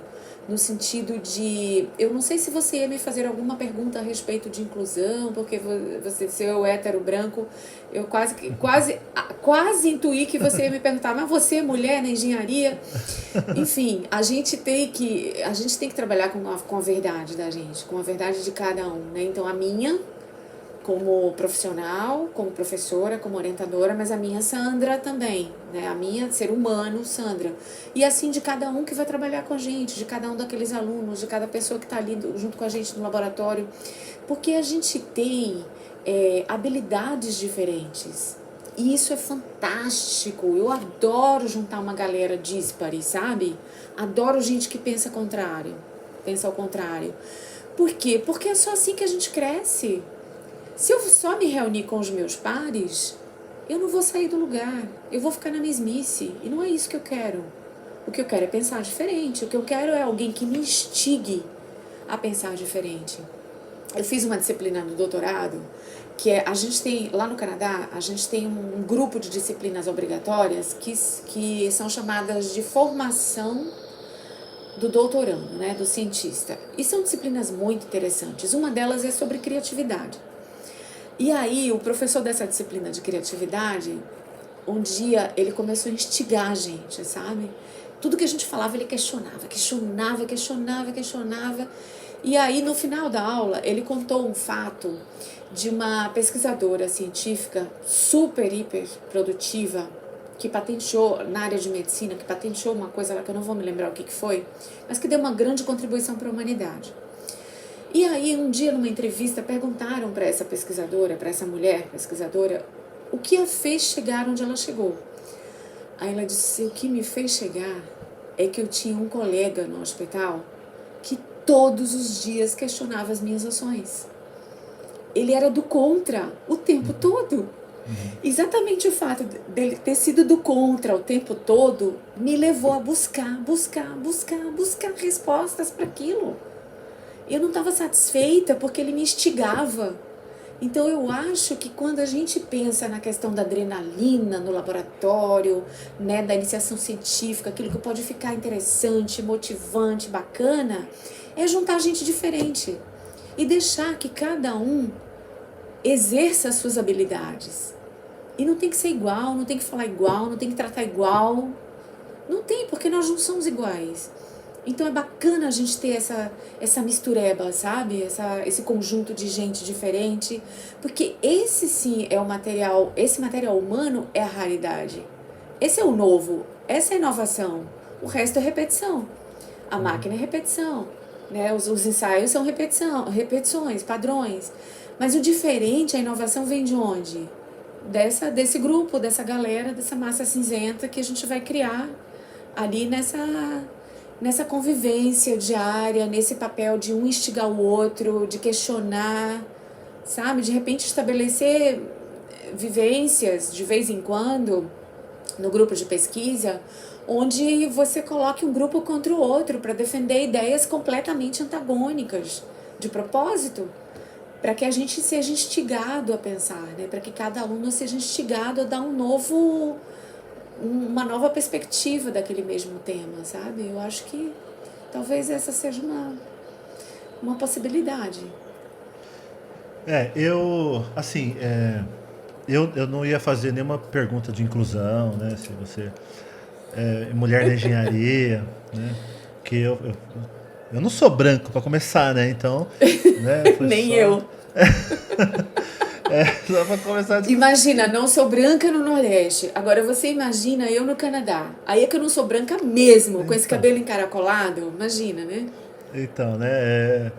No sentido de, eu não sei se você ia me fazer alguma pergunta a respeito de inclusão, porque você ser o hétero branco, eu quase intuí que você ia me perguntar, mas você é mulher na engenharia? Enfim, a gente tem que trabalhar com a verdade da gente, com a verdade de cada um, né? Então a minha, como profissional, como professora, como orientadora, mas a minha Sandra também, né? A minha ser humano, Sandra. E assim de cada um que vai trabalhar com a gente, de cada um daqueles alunos, de cada pessoa que está ali junto com a gente no laboratório, porque a gente tem habilidades diferentes. E isso é fantástico. Eu adoro juntar uma galera díspare, sabe? Adoro gente que pensa ao contrário. Por quê? Porque é só assim que a gente cresce. Se eu só me reunir com os meus pares, eu não vou sair do lugar, eu vou ficar na mesmice, e não é isso que eu quero. O que eu quero é pensar diferente, o que eu quero é alguém que me instigue a pensar diferente. Eu fiz uma disciplina no doutorado, a gente tem, lá no Canadá, a gente tem um grupo de disciplinas obrigatórias que são chamadas de formação do doutorando, né, do cientista. E são disciplinas muito interessantes, uma delas é sobre criatividade. E aí, o professor dessa disciplina de criatividade, um dia ele começou a instigar a gente, sabe? Tudo que a gente falava, ele questionava. E aí, no final da aula, ele contou um fato de uma pesquisadora científica super, hiper produtiva, que patenteou, na área de medicina, que patenteou uma coisa lá que eu não vou me lembrar o que foi, mas que deu uma grande contribuição para a humanidade. E aí, um dia, numa entrevista, perguntaram para essa pesquisadora, para essa mulher pesquisadora, o que a fez chegar onde ela chegou. Aí ela disse, o que me fez chegar é que eu tinha um colega no hospital que todos os dias questionava as minhas ações. Ele era do contra o tempo todo. Exatamente o fato dele ter sido do contra o tempo todo me levou a buscar respostas para aquilo. Eu não estava satisfeita porque ele me instigava. Então eu acho que quando a gente pensa na questão da adrenalina no laboratório, né, da iniciação científica, aquilo que pode ficar interessante, motivante, bacana, é juntar gente diferente e deixar que cada um exerça as suas habilidades. E não tem que ser igual, não tem que falar igual, não tem que tratar igual. Não tem, porque nós não somos iguais. Então é bacana a gente ter essa mistureba, sabe? Esse conjunto de gente diferente, porque esse sim é o material, esse material humano é a raridade. Esse é o novo, essa é a inovação. O resto é repetição. A máquina é repetição, né? Os ensaios são repetições, padrões. Mas o diferente, a inovação vem de onde? Desse grupo, dessa galera, dessa massa cinzenta que a gente vai criar ali nessa convivência diária, nesse papel de um instigar o outro, de questionar, sabe? De repente estabelecer vivências de vez em quando no grupo de pesquisa, onde você coloque um grupo contra o outro para defender ideias completamente antagônicas, de propósito, para que a gente seja instigado a pensar, né? Para que cada aluno seja instigado a dar uma nova perspectiva daquele mesmo tema, sabe? Eu acho que talvez essa seja uma possibilidade. Eu não ia fazer nenhuma pergunta de inclusão, né? Se você é mulher da engenharia, né? Que eu não sou branco para começar, né? Então, né? Nem só... eu. Só para começar. Imagina, não sou branca no Nordeste. Agora você imagina eu no Canadá. Aí é que eu não sou branca mesmo, então, com esse cabelo encaracolado. Imagina, né? Então, né?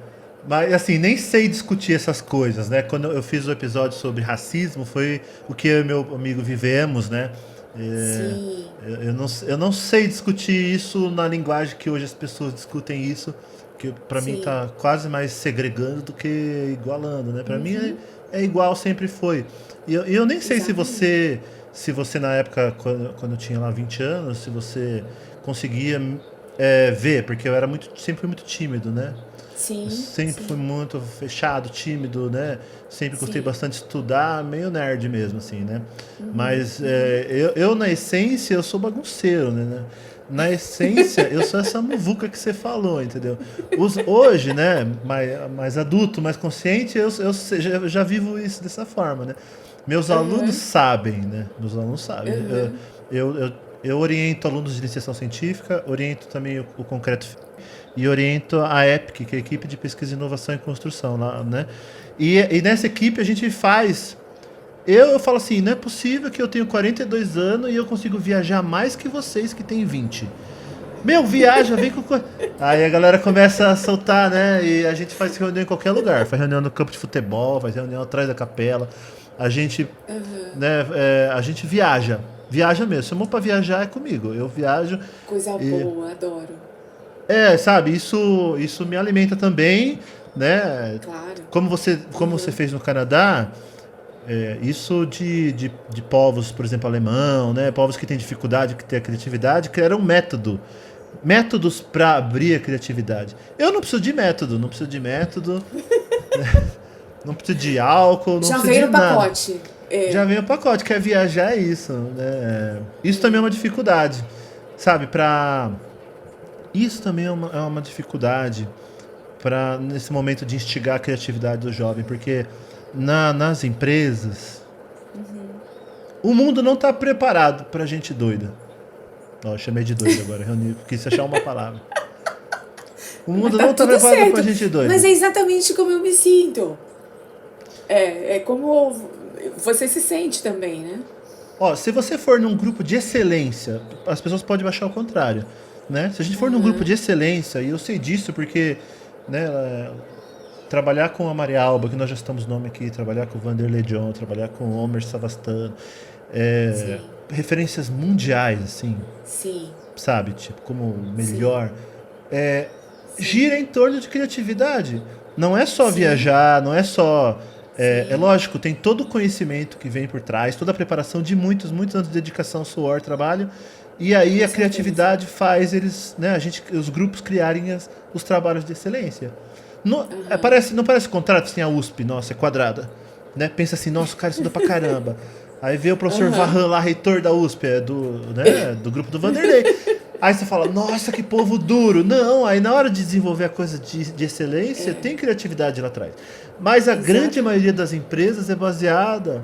Mas assim, nem sei discutir essas coisas, né? Quando eu fiz o episódio sobre racismo, foi o que eu e meu amigo vivemos, né? Sim. Eu não sei discutir isso na linguagem que hoje as pessoas discutem isso, que para mim tá quase mais segregando do que igualando, né? Para mim é igual, sempre foi. E eu nem sei se você na época, quando eu tinha lá 20 anos, se você conseguia ver, porque eu era sempre muito tímido, né? Sim, Sempre fui sim, muito fechado, tímido, né? Sempre gostei sim. bastante de estudar, meio nerd mesmo, assim, né? Uhum, Mas uhum. na essência, eu sou bagunceiro, né? Na essência, eu sou essa muvuca que você falou, entendeu? Hoje, né, mais adulto, mais consciente, já vivo isso dessa forma, né? Meus alunos Aham, sabem, né? Meus alunos sabem. aham. Eu oriento alunos de iniciação científica, oriento também o concreto e oriento a EPIC, que é a equipe de pesquisa, inovação e construção lá, né? E nessa equipe a gente faz. Eu falo assim, não é possível que eu tenho 42 anos e eu consigo viajar mais que vocês que têm 20. Meu, viaja, vem com. Aí a galera começa a soltar, né? E a gente faz reunião em qualquer lugar. Faz reunião no campo de futebol, faz reunião atrás da capela. A gente, né, a gente viaja. Viaja mesmo. Se chamou pra viajar, é comigo. Eu viajo. Coisa E, boa, adoro. sabe, isso me alimenta também, né? Claro. Como você fez no Canadá, isso de povos, por exemplo, alemão, né? Povos que têm dificuldade, que têm a criatividade, criaram um método. Métodos para abrir a criatividade. Eu não preciso de método, não preciso de método, não preciso de álcool, não Já preciso veio de no nada. pacote. Já É. vem o pacote, quer viajar é isso, né? Isso também é uma dificuldade, sabe? Isso também é uma dificuldade para nesse momento de instigar a criatividade do jovem, porque nas empresas o mundo não está preparado para gente doida. Ó, eu chamei de doido agora, reuni, quis achar uma palavra. O Mas mundo tá não está tudo preparado para certo. gente Mas doida. é exatamente como eu me sinto. É como você se sente também, né? Ó, se você for num grupo de excelência, as pessoas podem achar o contrário, né? Se a gente for num grupo de excelência, e eu sei disso porque, né, trabalhar com a Maria Alba, que nós já estamos no nome aqui, trabalhar com o Vanderlei John, trabalhar com o Homer Savastano, Sim, referências mundiais, assim, sim, sabe? Tipo, como sim, melhor. É, sim, gira em torno de criatividade. Não é só sim, viajar, não é só. É sim, lógico, tem todo o conhecimento que vem por trás, toda a preparação de muitos anos de dedicação, suor, trabalho. E aí com a certeza. criatividade faz eles, né, os grupos criarem os trabalhos de excelência. Não, não parece contrato assim, a USP, nossa, é quadrada. Né? Pensa assim, nossa, o cara estuda pra caramba. Aí vê o professor Aham. Varran lá, reitor da USP, do grupo do Vanderlei. Aí você fala, nossa, que povo duro. Não, aí na hora de desenvolver a coisa de excelência, tem criatividade lá atrás. Mas a grande maioria Exatamente. das empresas é baseada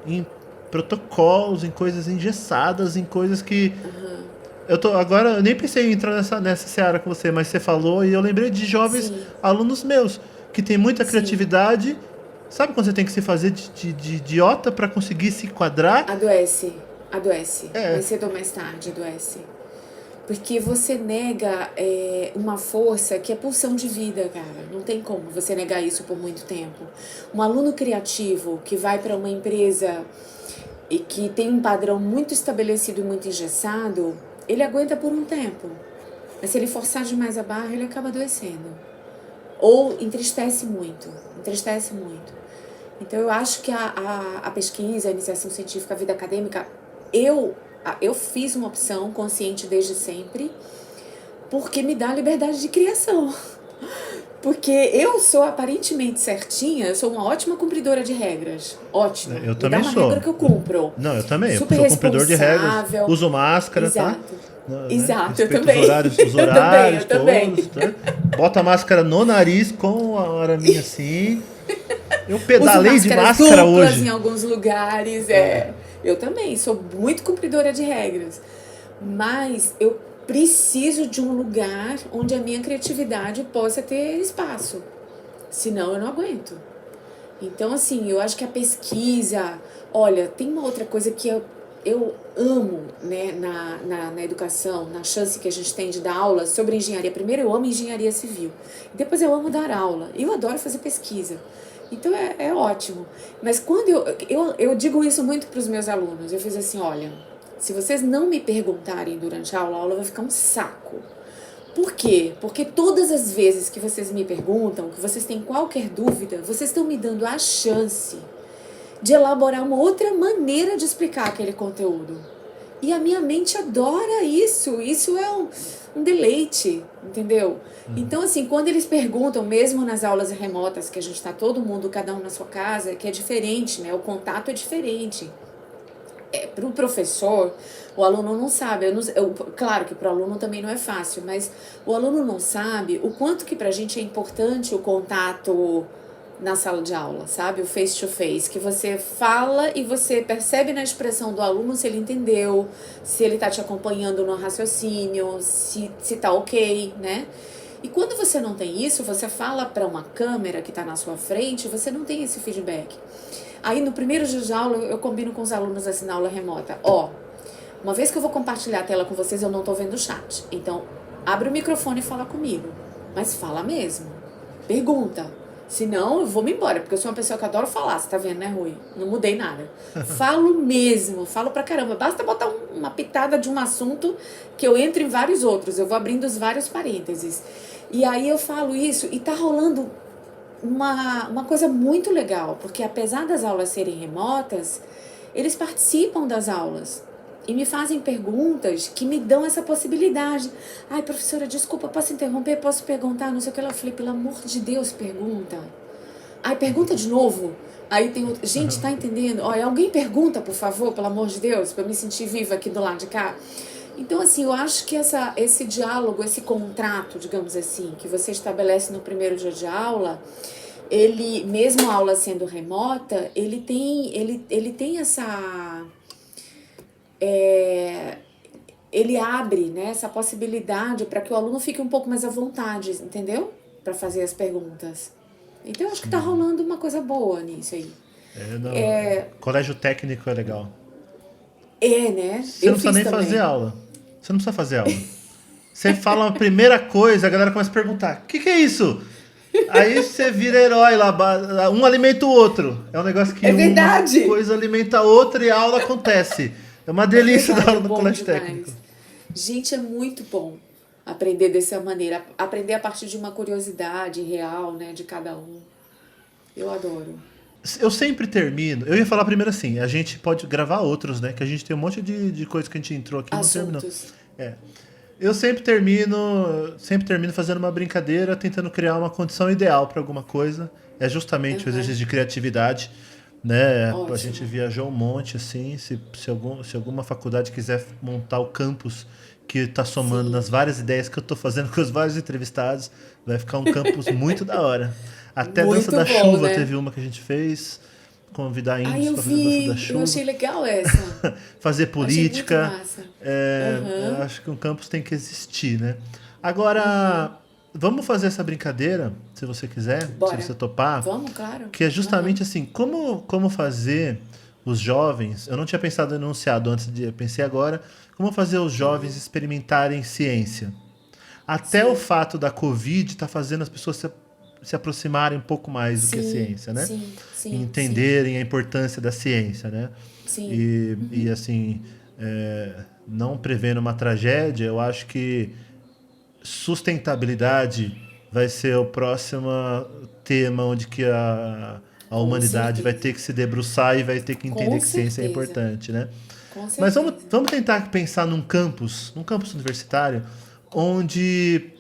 em protocolos, em coisas engessadas, em coisas que. Agora, eu nem pensei em entrar nessa seara com você, mas você falou e eu lembrei de jovens Sim, alunos meus, que têm muita sim. criatividade. Sabe quando você tem que se fazer de idiota para conseguir se enquadrar? Adoece, adoece. É, Mais cedo ou mais tarde adoece. Porque você nega uma força que é pulsão de vida, cara. Não tem como você negar isso por muito tempo. Um aluno criativo que vai para uma empresa e que tem um padrão muito estabelecido e muito engessado, ele aguenta por um tempo. Mas se ele forçar demais a barra, ele acaba adoecendo. Ou entristece muito, entristece muito. Então eu acho que a pesquisa, a iniciação científica, a vida acadêmica, eu fiz uma opção consciente desde sempre, porque me dá liberdade de criação. Porque eu sou aparentemente certinha, eu sou uma ótima cumpridora de regras. Ótima. eu Me dá também uma regra sou. que eu cumpro. Não, eu também. Eu Super sou cumpridor de regras. responsável. Uso máscara, tá? Exato. Né? Exato, eu Respeito também. os Eu também, horários eu também. todos. Tá? Bota a máscara no nariz com a araminha assim. Eu Uso pedalei de máscaras máscara duplas em hoje. alguns lugares. Eu também sou muito cumpridora de regras. Mas eu preciso de um lugar onde a minha criatividade possa ter espaço. Senão eu não aguento. Então, assim, eu acho que a pesquisa. Olha, tem uma outra coisa que eu amo, né, na educação, na chance que a gente tem de dar aula sobre engenharia. Primeiro, eu amo engenharia civil. Depois, eu amo dar aula. E eu adoro fazer pesquisa. Então, é ótimo. Mas quando eu digo isso muito para os meus alunos, eu fiz assim: olha, se vocês não me perguntarem durante a aula vai ficar um saco. Por quê? Porque todas as vezes que vocês me perguntam, que vocês têm qualquer dúvida, vocês estão me dando a chance de elaborar uma outra maneira de explicar aquele conteúdo. E a minha mente adora isso. Isso é um deleite, entendeu? Então, assim, quando eles perguntam, mesmo nas aulas remotas, que a gente está todo mundo, cada um na sua casa, que é diferente, né? O contato é diferente. Para o professor, o aluno não sabe. Claro que para o aluno também não é fácil, mas o aluno não sabe o quanto que para a gente é importante o contato na sala de aula, sabe? O face to face, que você fala e você percebe na expressão do aluno se ele entendeu, se ele tá te acompanhando no raciocínio, se tá ok, né? E quando você não tem isso, você fala para uma câmera que tá na sua frente, você não tem esse feedback. Aí no primeiro dia de aula eu combino com os alunos assim na aula remota, uma vez que eu vou compartilhar a tela com vocês, eu não tô vendo o chat. Então, abre o microfone e fala comigo, mas fala mesmo. Pergunta. Senão, eu vou me embora, porque eu sou uma pessoa que adoro falar, você tá vendo, né, Rui? Não mudei nada. Falo mesmo, falo pra caramba. Basta botar uma pitada de um assunto que eu entro em vários outros. Eu vou abrindo os vários parênteses. E aí eu falo isso e tá rolando uma coisa muito legal, porque apesar das aulas serem remotas, eles participam das aulas e me fazem perguntas que me dão essa possibilidade. Ai, professora, desculpa, posso interromper? Posso perguntar? Não sei o que. Eu falei, pelo amor de Deus, pergunta. Ai, pergunta de novo. Aí tem outro. Gente, tá entendendo? Olha, alguém pergunta, por favor, pelo amor de Deus, pra eu me sentir viva aqui do lado de cá. Então, assim, eu acho que esse diálogo, esse contrato, digamos assim, que você estabelece no primeiro dia de aula, ele, mesmo a aula sendo remota, ele tem essa... ele abre, né, essa possibilidade para que o aluno fique um pouco mais à vontade, entendeu? Para fazer as perguntas. Então, eu acho que tá rolando uma coisa boa nisso aí. Colégio técnico é legal. Né? Você não precisa nem fazer aula. Você não precisa fazer aula. Você fala uma primeira coisa, a galera começa a perguntar: o que é isso? Aí você vira herói lá, um alimenta o outro. É um negócio que uma coisa alimenta a outra e a aula acontece. É uma delícia dar aula no colégio técnico. Gente, é muito bom aprender dessa maneira. Aprender a partir de uma curiosidade real, né, de cada um. Eu adoro. Eu sempre termino. Eu ia falar primeiro assim: a gente pode gravar outros, né? Que a gente tem um monte de coisa que a gente entrou aqui e não terminou. Eu sempre termino fazendo uma brincadeira, tentando criar uma condição ideal para alguma coisa. É justamente o exercício de criatividade, né? Ótimo. A gente viajou um monte, assim. Se alguma faculdade quiser montar o campus que está somando nas várias ideias que eu estou fazendo com os vários entrevistados, vai ficar um campus muito da hora. Até muito dança da bom, chuva, né? teve uma que a gente fez. Convidar índios eu para fazer dança da vi, chuva. eu achei legal essa. Fazer política. Achei muito massa. Eu acho que um campus tem que existir, né? Agora, vamos fazer essa brincadeira, se você quiser, Bora. se você topar. Vamos, claro. Que é justamente assim, como fazer os jovens... Eu não tinha pensado no enunciado antes, eu pensei agora. Como fazer os jovens experimentarem ciência. Até o fato da Covid tá fazendo as pessoas se aproximarem um pouco mais do que a ciência, né? Sim, entenderem a importância da ciência, né? Sim. E assim, não prevendo uma tragédia, eu acho que sustentabilidade vai ser o próximo tema onde que a humanidade vai ter que se debruçar e vai ter que entender que ciência é importante, né? Mas vamos tentar pensar num campus universitário, onde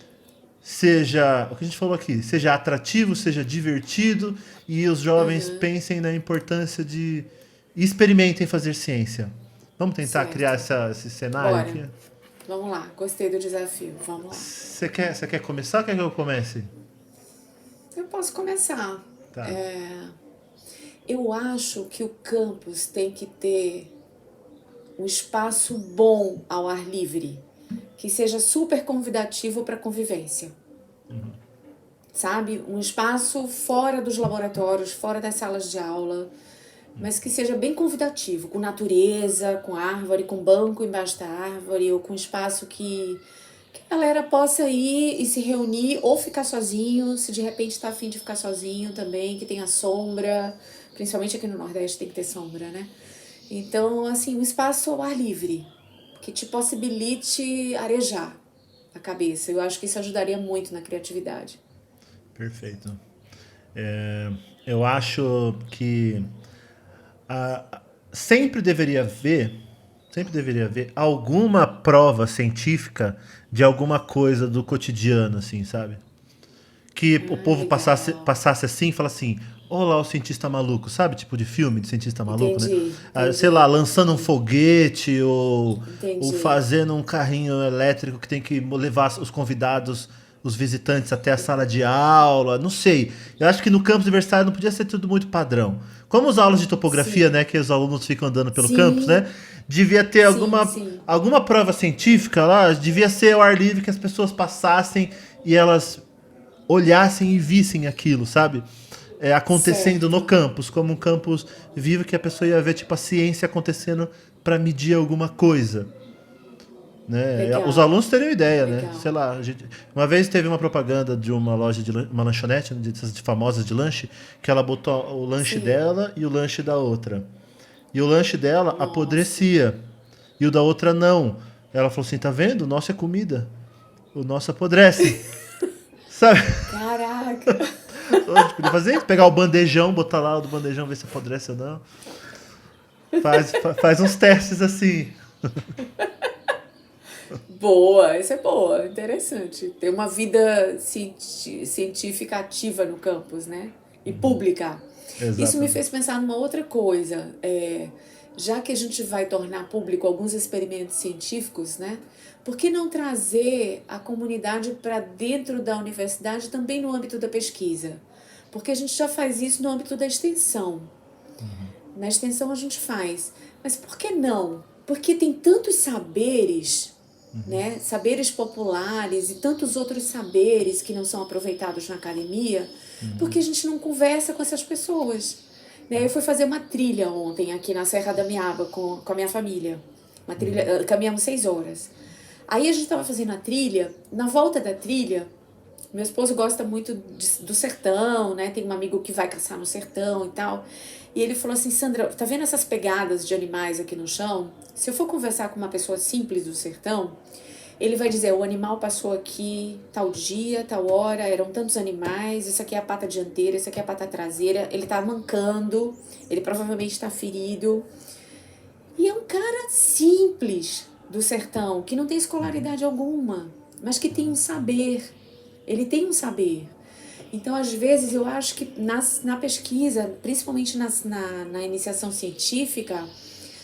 seja, o que a gente falou aqui, seja atrativo, seja divertido e os jovens pensem na importância de experimentem fazer ciência. Vamos tentar criar esse cenário aqui? Vamos lá, gostei do desafio, vamos lá. Você quer começar ou quer que eu comece? Eu posso começar. Tá. Eu acho que o campus tem que ter um espaço bom ao ar livre, que seja super convidativo para convivência. Sabe? Um espaço fora dos laboratórios, fora das salas de aula, mas que seja bem convidativo, com natureza, com árvore, com banco embaixo da árvore, ou com espaço que a galera possa ir e se reunir, ou ficar sozinho, se de repente está afim de ficar sozinho também, que tenha sombra, principalmente aqui no Nordeste tem que ter sombra, né? Então, assim, um espaço ao ar livre, que te possibilite arejar a cabeça. Eu acho que isso ajudaria muito na criatividade. Perfeito. Eu acho que sempre deveria haver sempre deveria haver alguma prova científica de alguma coisa do cotidiano, assim, sabe? Que o Ah, povo legal. passasse assim e falasse assim, olha lá o cientista maluco, sabe? Tipo de filme de cientista maluco, né? Entendi, Ah, sei lá, entendi, lançando um entendi, foguete ou entendi. fazendo um carrinho elétrico que tem que levar os convidados, os visitantes até a sala de aula, não sei. Eu acho que no campus universitário não podia ser tudo muito padrão. Como as aulas de topografia, Sim, né, que os alunos ficam andando pelo campus, né? sim, Devia ter sim, sim. alguma prova científica lá, devia ser ao ar livre que as pessoas passassem e elas olhassem e vissem aquilo, sabe? É, acontecendo no Certo. campus, como um campus vivo que a pessoa ia ver tipo a ciência acontecendo para medir alguma coisa, né? Os Legal, alunos teriam ideia, né? Sei legal. lá, uma vez teve uma propaganda de uma loja uma lanchonete, né, dessas famosas de lanche, que ela botou o lanche Sim. dela e o lanche da outra. E o lanche dela Nossa. apodrecia e o da outra não. Ela falou assim: "Tá vendo? O nosso é comida. O nosso apodrece." Sabe? Caraca. A gente podia fazer isso, pegar o bandejão, botar lá o do bandejão, ver se apodrece ou não. Faz uns testes assim. Boa, essa é boa, interessante. Ter uma vida científica ativa no campus, né? E pública. Isso me Exatamente. fez pensar numa outra coisa. Já que a gente vai tornar público alguns experimentos científicos, né? Por que não trazer a comunidade para dentro da universidade também no âmbito da pesquisa? Porque a gente já faz isso no âmbito da extensão. Na extensão a gente faz. Mas por que não? Porque tem tantos saberes, né? Saberes populares e tantos outros saberes que não são aproveitados na academia, porque a gente não conversa com essas pessoas. Né? Eu fui fazer uma trilha ontem aqui na Serra da Miaba com a minha família. Uma trilha, caminhamos 6 horas. Aí a gente estava fazendo a trilha, na volta da trilha, meu esposo gosta muito do sertão, né? Tem um amigo que vai caçar no sertão e tal. E ele falou assim: Sandra, tá vendo essas pegadas de animais aqui no chão? Se eu for conversar com uma pessoa simples do sertão, ele vai dizer: o animal passou aqui tal dia, tal hora, eram tantos animais, isso aqui é a pata dianteira, isso aqui é a pata traseira, ele tá mancando, ele provavelmente está ferido. E é um cara simples do sertão, que não tem escolaridade alguma, mas que tem um saber. Ele tem um saber. Então, às vezes, eu acho que na pesquisa, principalmente na iniciação científica,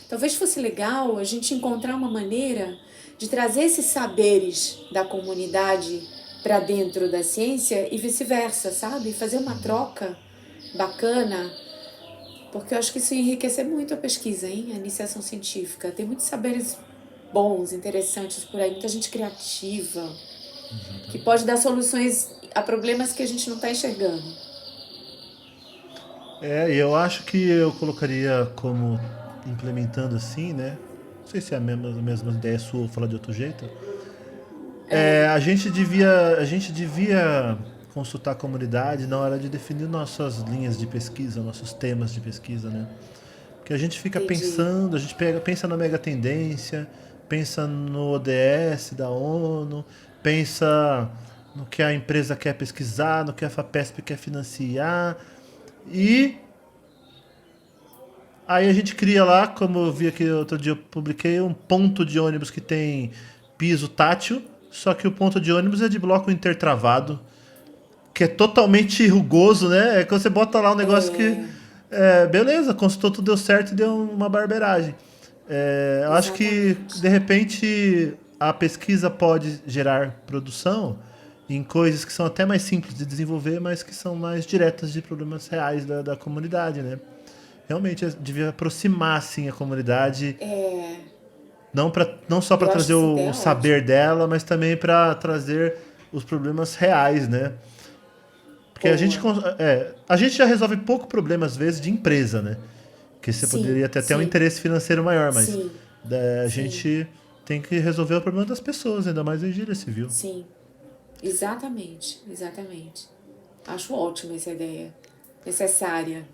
talvez fosse legal a gente encontrar uma maneira de trazer esses saberes da comunidade para dentro da ciência e vice-versa, sabe? Fazer uma troca bacana, porque eu acho que isso ia enriquecer muito a pesquisa, hein? A iniciação científica. Tem muitos saberes bons, interessantes por aí, muita gente criativa, que pode dar soluções a problemas que a gente não está enxergando. É, e eu acho que eu colocaria como implementando assim, né? Não sei se é a mesma ideia sua ou falar de outro jeito. É, a gente devia consultar a comunidade na hora de definir nossas linhas de pesquisa, nossos temas de pesquisa, né? Porque a gente fica Entendi. pensando, a gente pensa na mega tendência, pensa no ODS da ONU, pensa no que a empresa quer pesquisar, no que a FAPESP quer financiar. E aí a gente cria lá, como eu vi aqui outro dia, eu publiquei um ponto de ônibus que tem piso tátil, só que o ponto de ônibus é de bloco intertravado, que é totalmente rugoso, né? É que você bota lá um negócio que, É, beleza, consultou, tudo deu certo e deu uma barbeiragem. É, eu acho que, exatamente. de repente, a pesquisa pode gerar produção em coisas que são até mais simples de desenvolver, mas que são mais diretas de problemas reais da comunidade, né? Realmente devia aproximar assim a comunidade, É, não só para eu acho trazer essa o ideia saber ótima. dela, mas também para trazer os problemas reais, né? Porque Boa. a gente já resolve pouco problema às vezes de empresa, né? Que você Sim, poderia ter até um sim, interesse financeiro maior, mas sim, a sim, gente tem que resolver o problema das pessoas, ainda mais em engenharia civil. sim. Exatamente, exatamente. Acho ótima essa ideia. Necessária.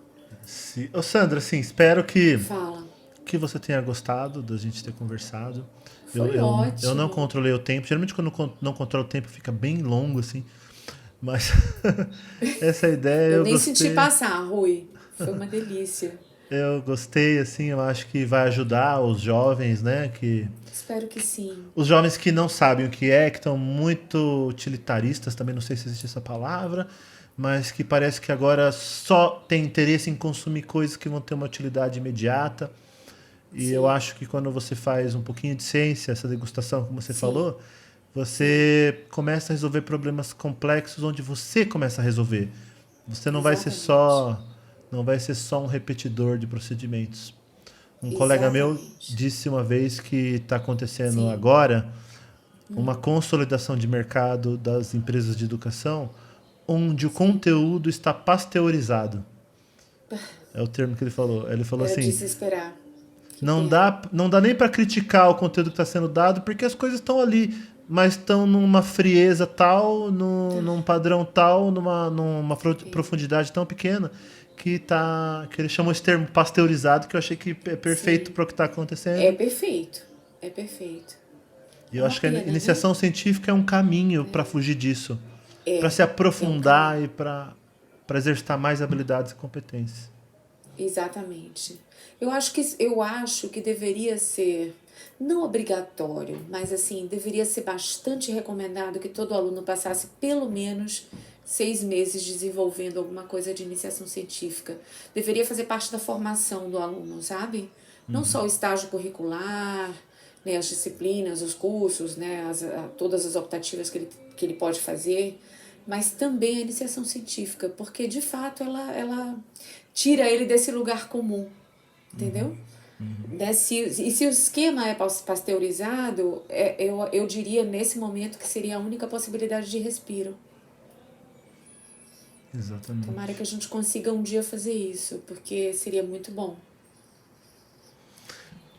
Ô Sandra, assim, espero Fala. que você tenha gostado da gente ter conversado. Foi Eu não ótimo. controlei o tempo. Geralmente quando não controlo o tempo fica bem longo, assim. Mas essa ideia Eu eu nem senti gostei. passar, Rui. Foi uma delícia. Eu gostei, assim, eu acho que vai ajudar os jovens, né? Espero que sim. Os jovens que não sabem o que é, que estão muito utilitaristas, também não sei se existe essa palavra, mas que parece que agora só tem interesse em consumir coisas que vão ter uma utilidade imediata. E eu Sim, acho que quando você faz um pouquinho de ciência, essa degustação, como você sim, falou, sim, você começa a resolver problemas complexos onde você começa a resolver. Você exatamente. não vai ser só um repetidor de procedimentos. Um colega meu Exatamente. disse uma vez que está acontecendo Sim. agora uma consolidação de mercado das empresas de educação onde o Sim. conteúdo está pasteurizado. É o termo que ele falou. Ele falou É assim: desesperar. Que pena. não dá nem para criticar o conteúdo que está sendo dado, porque as coisas estão ali, mas estão numa frieza tal, num padrão tal, Que pena. profundidade tão pequena que ele chamou esse termo pasteurizado, que eu achei que é perfeito Sim. para o que está É acontecendo. perfeito. É perfeito. E É eu uma acho que a pena, né? iniciação científica é um caminho para fugir disso, para É. se É um caminho. aprofundar e para exercitar mais habilidades e competências. Exatamente. Eu acho que deveria ser não obrigatório, mas assim, deveria ser bastante recomendado que todo aluno passasse pelo menos 6 meses desenvolvendo alguma coisa de iniciação científica. Deveria fazer parte da formação do aluno, sabe? Não só o estágio curricular, né, as disciplinas, os cursos, né, todas as optativas que ele pode fazer, mas também a iniciação científica, porque de fato ela tira ele desse lugar comum, entendeu? E se o esquema é pasteurizado, eu diria nesse momento que seria a única possibilidade de respiro. Tomara que a Exatamente. gente consiga um dia fazer isso, porque seria muito bom.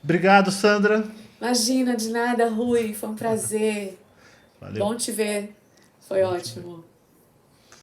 Obrigado, Sandra. Imagina, de nada, Rui, foi um prazer. Valeu. Bom te ver. Foi Bom te ver. ótimo.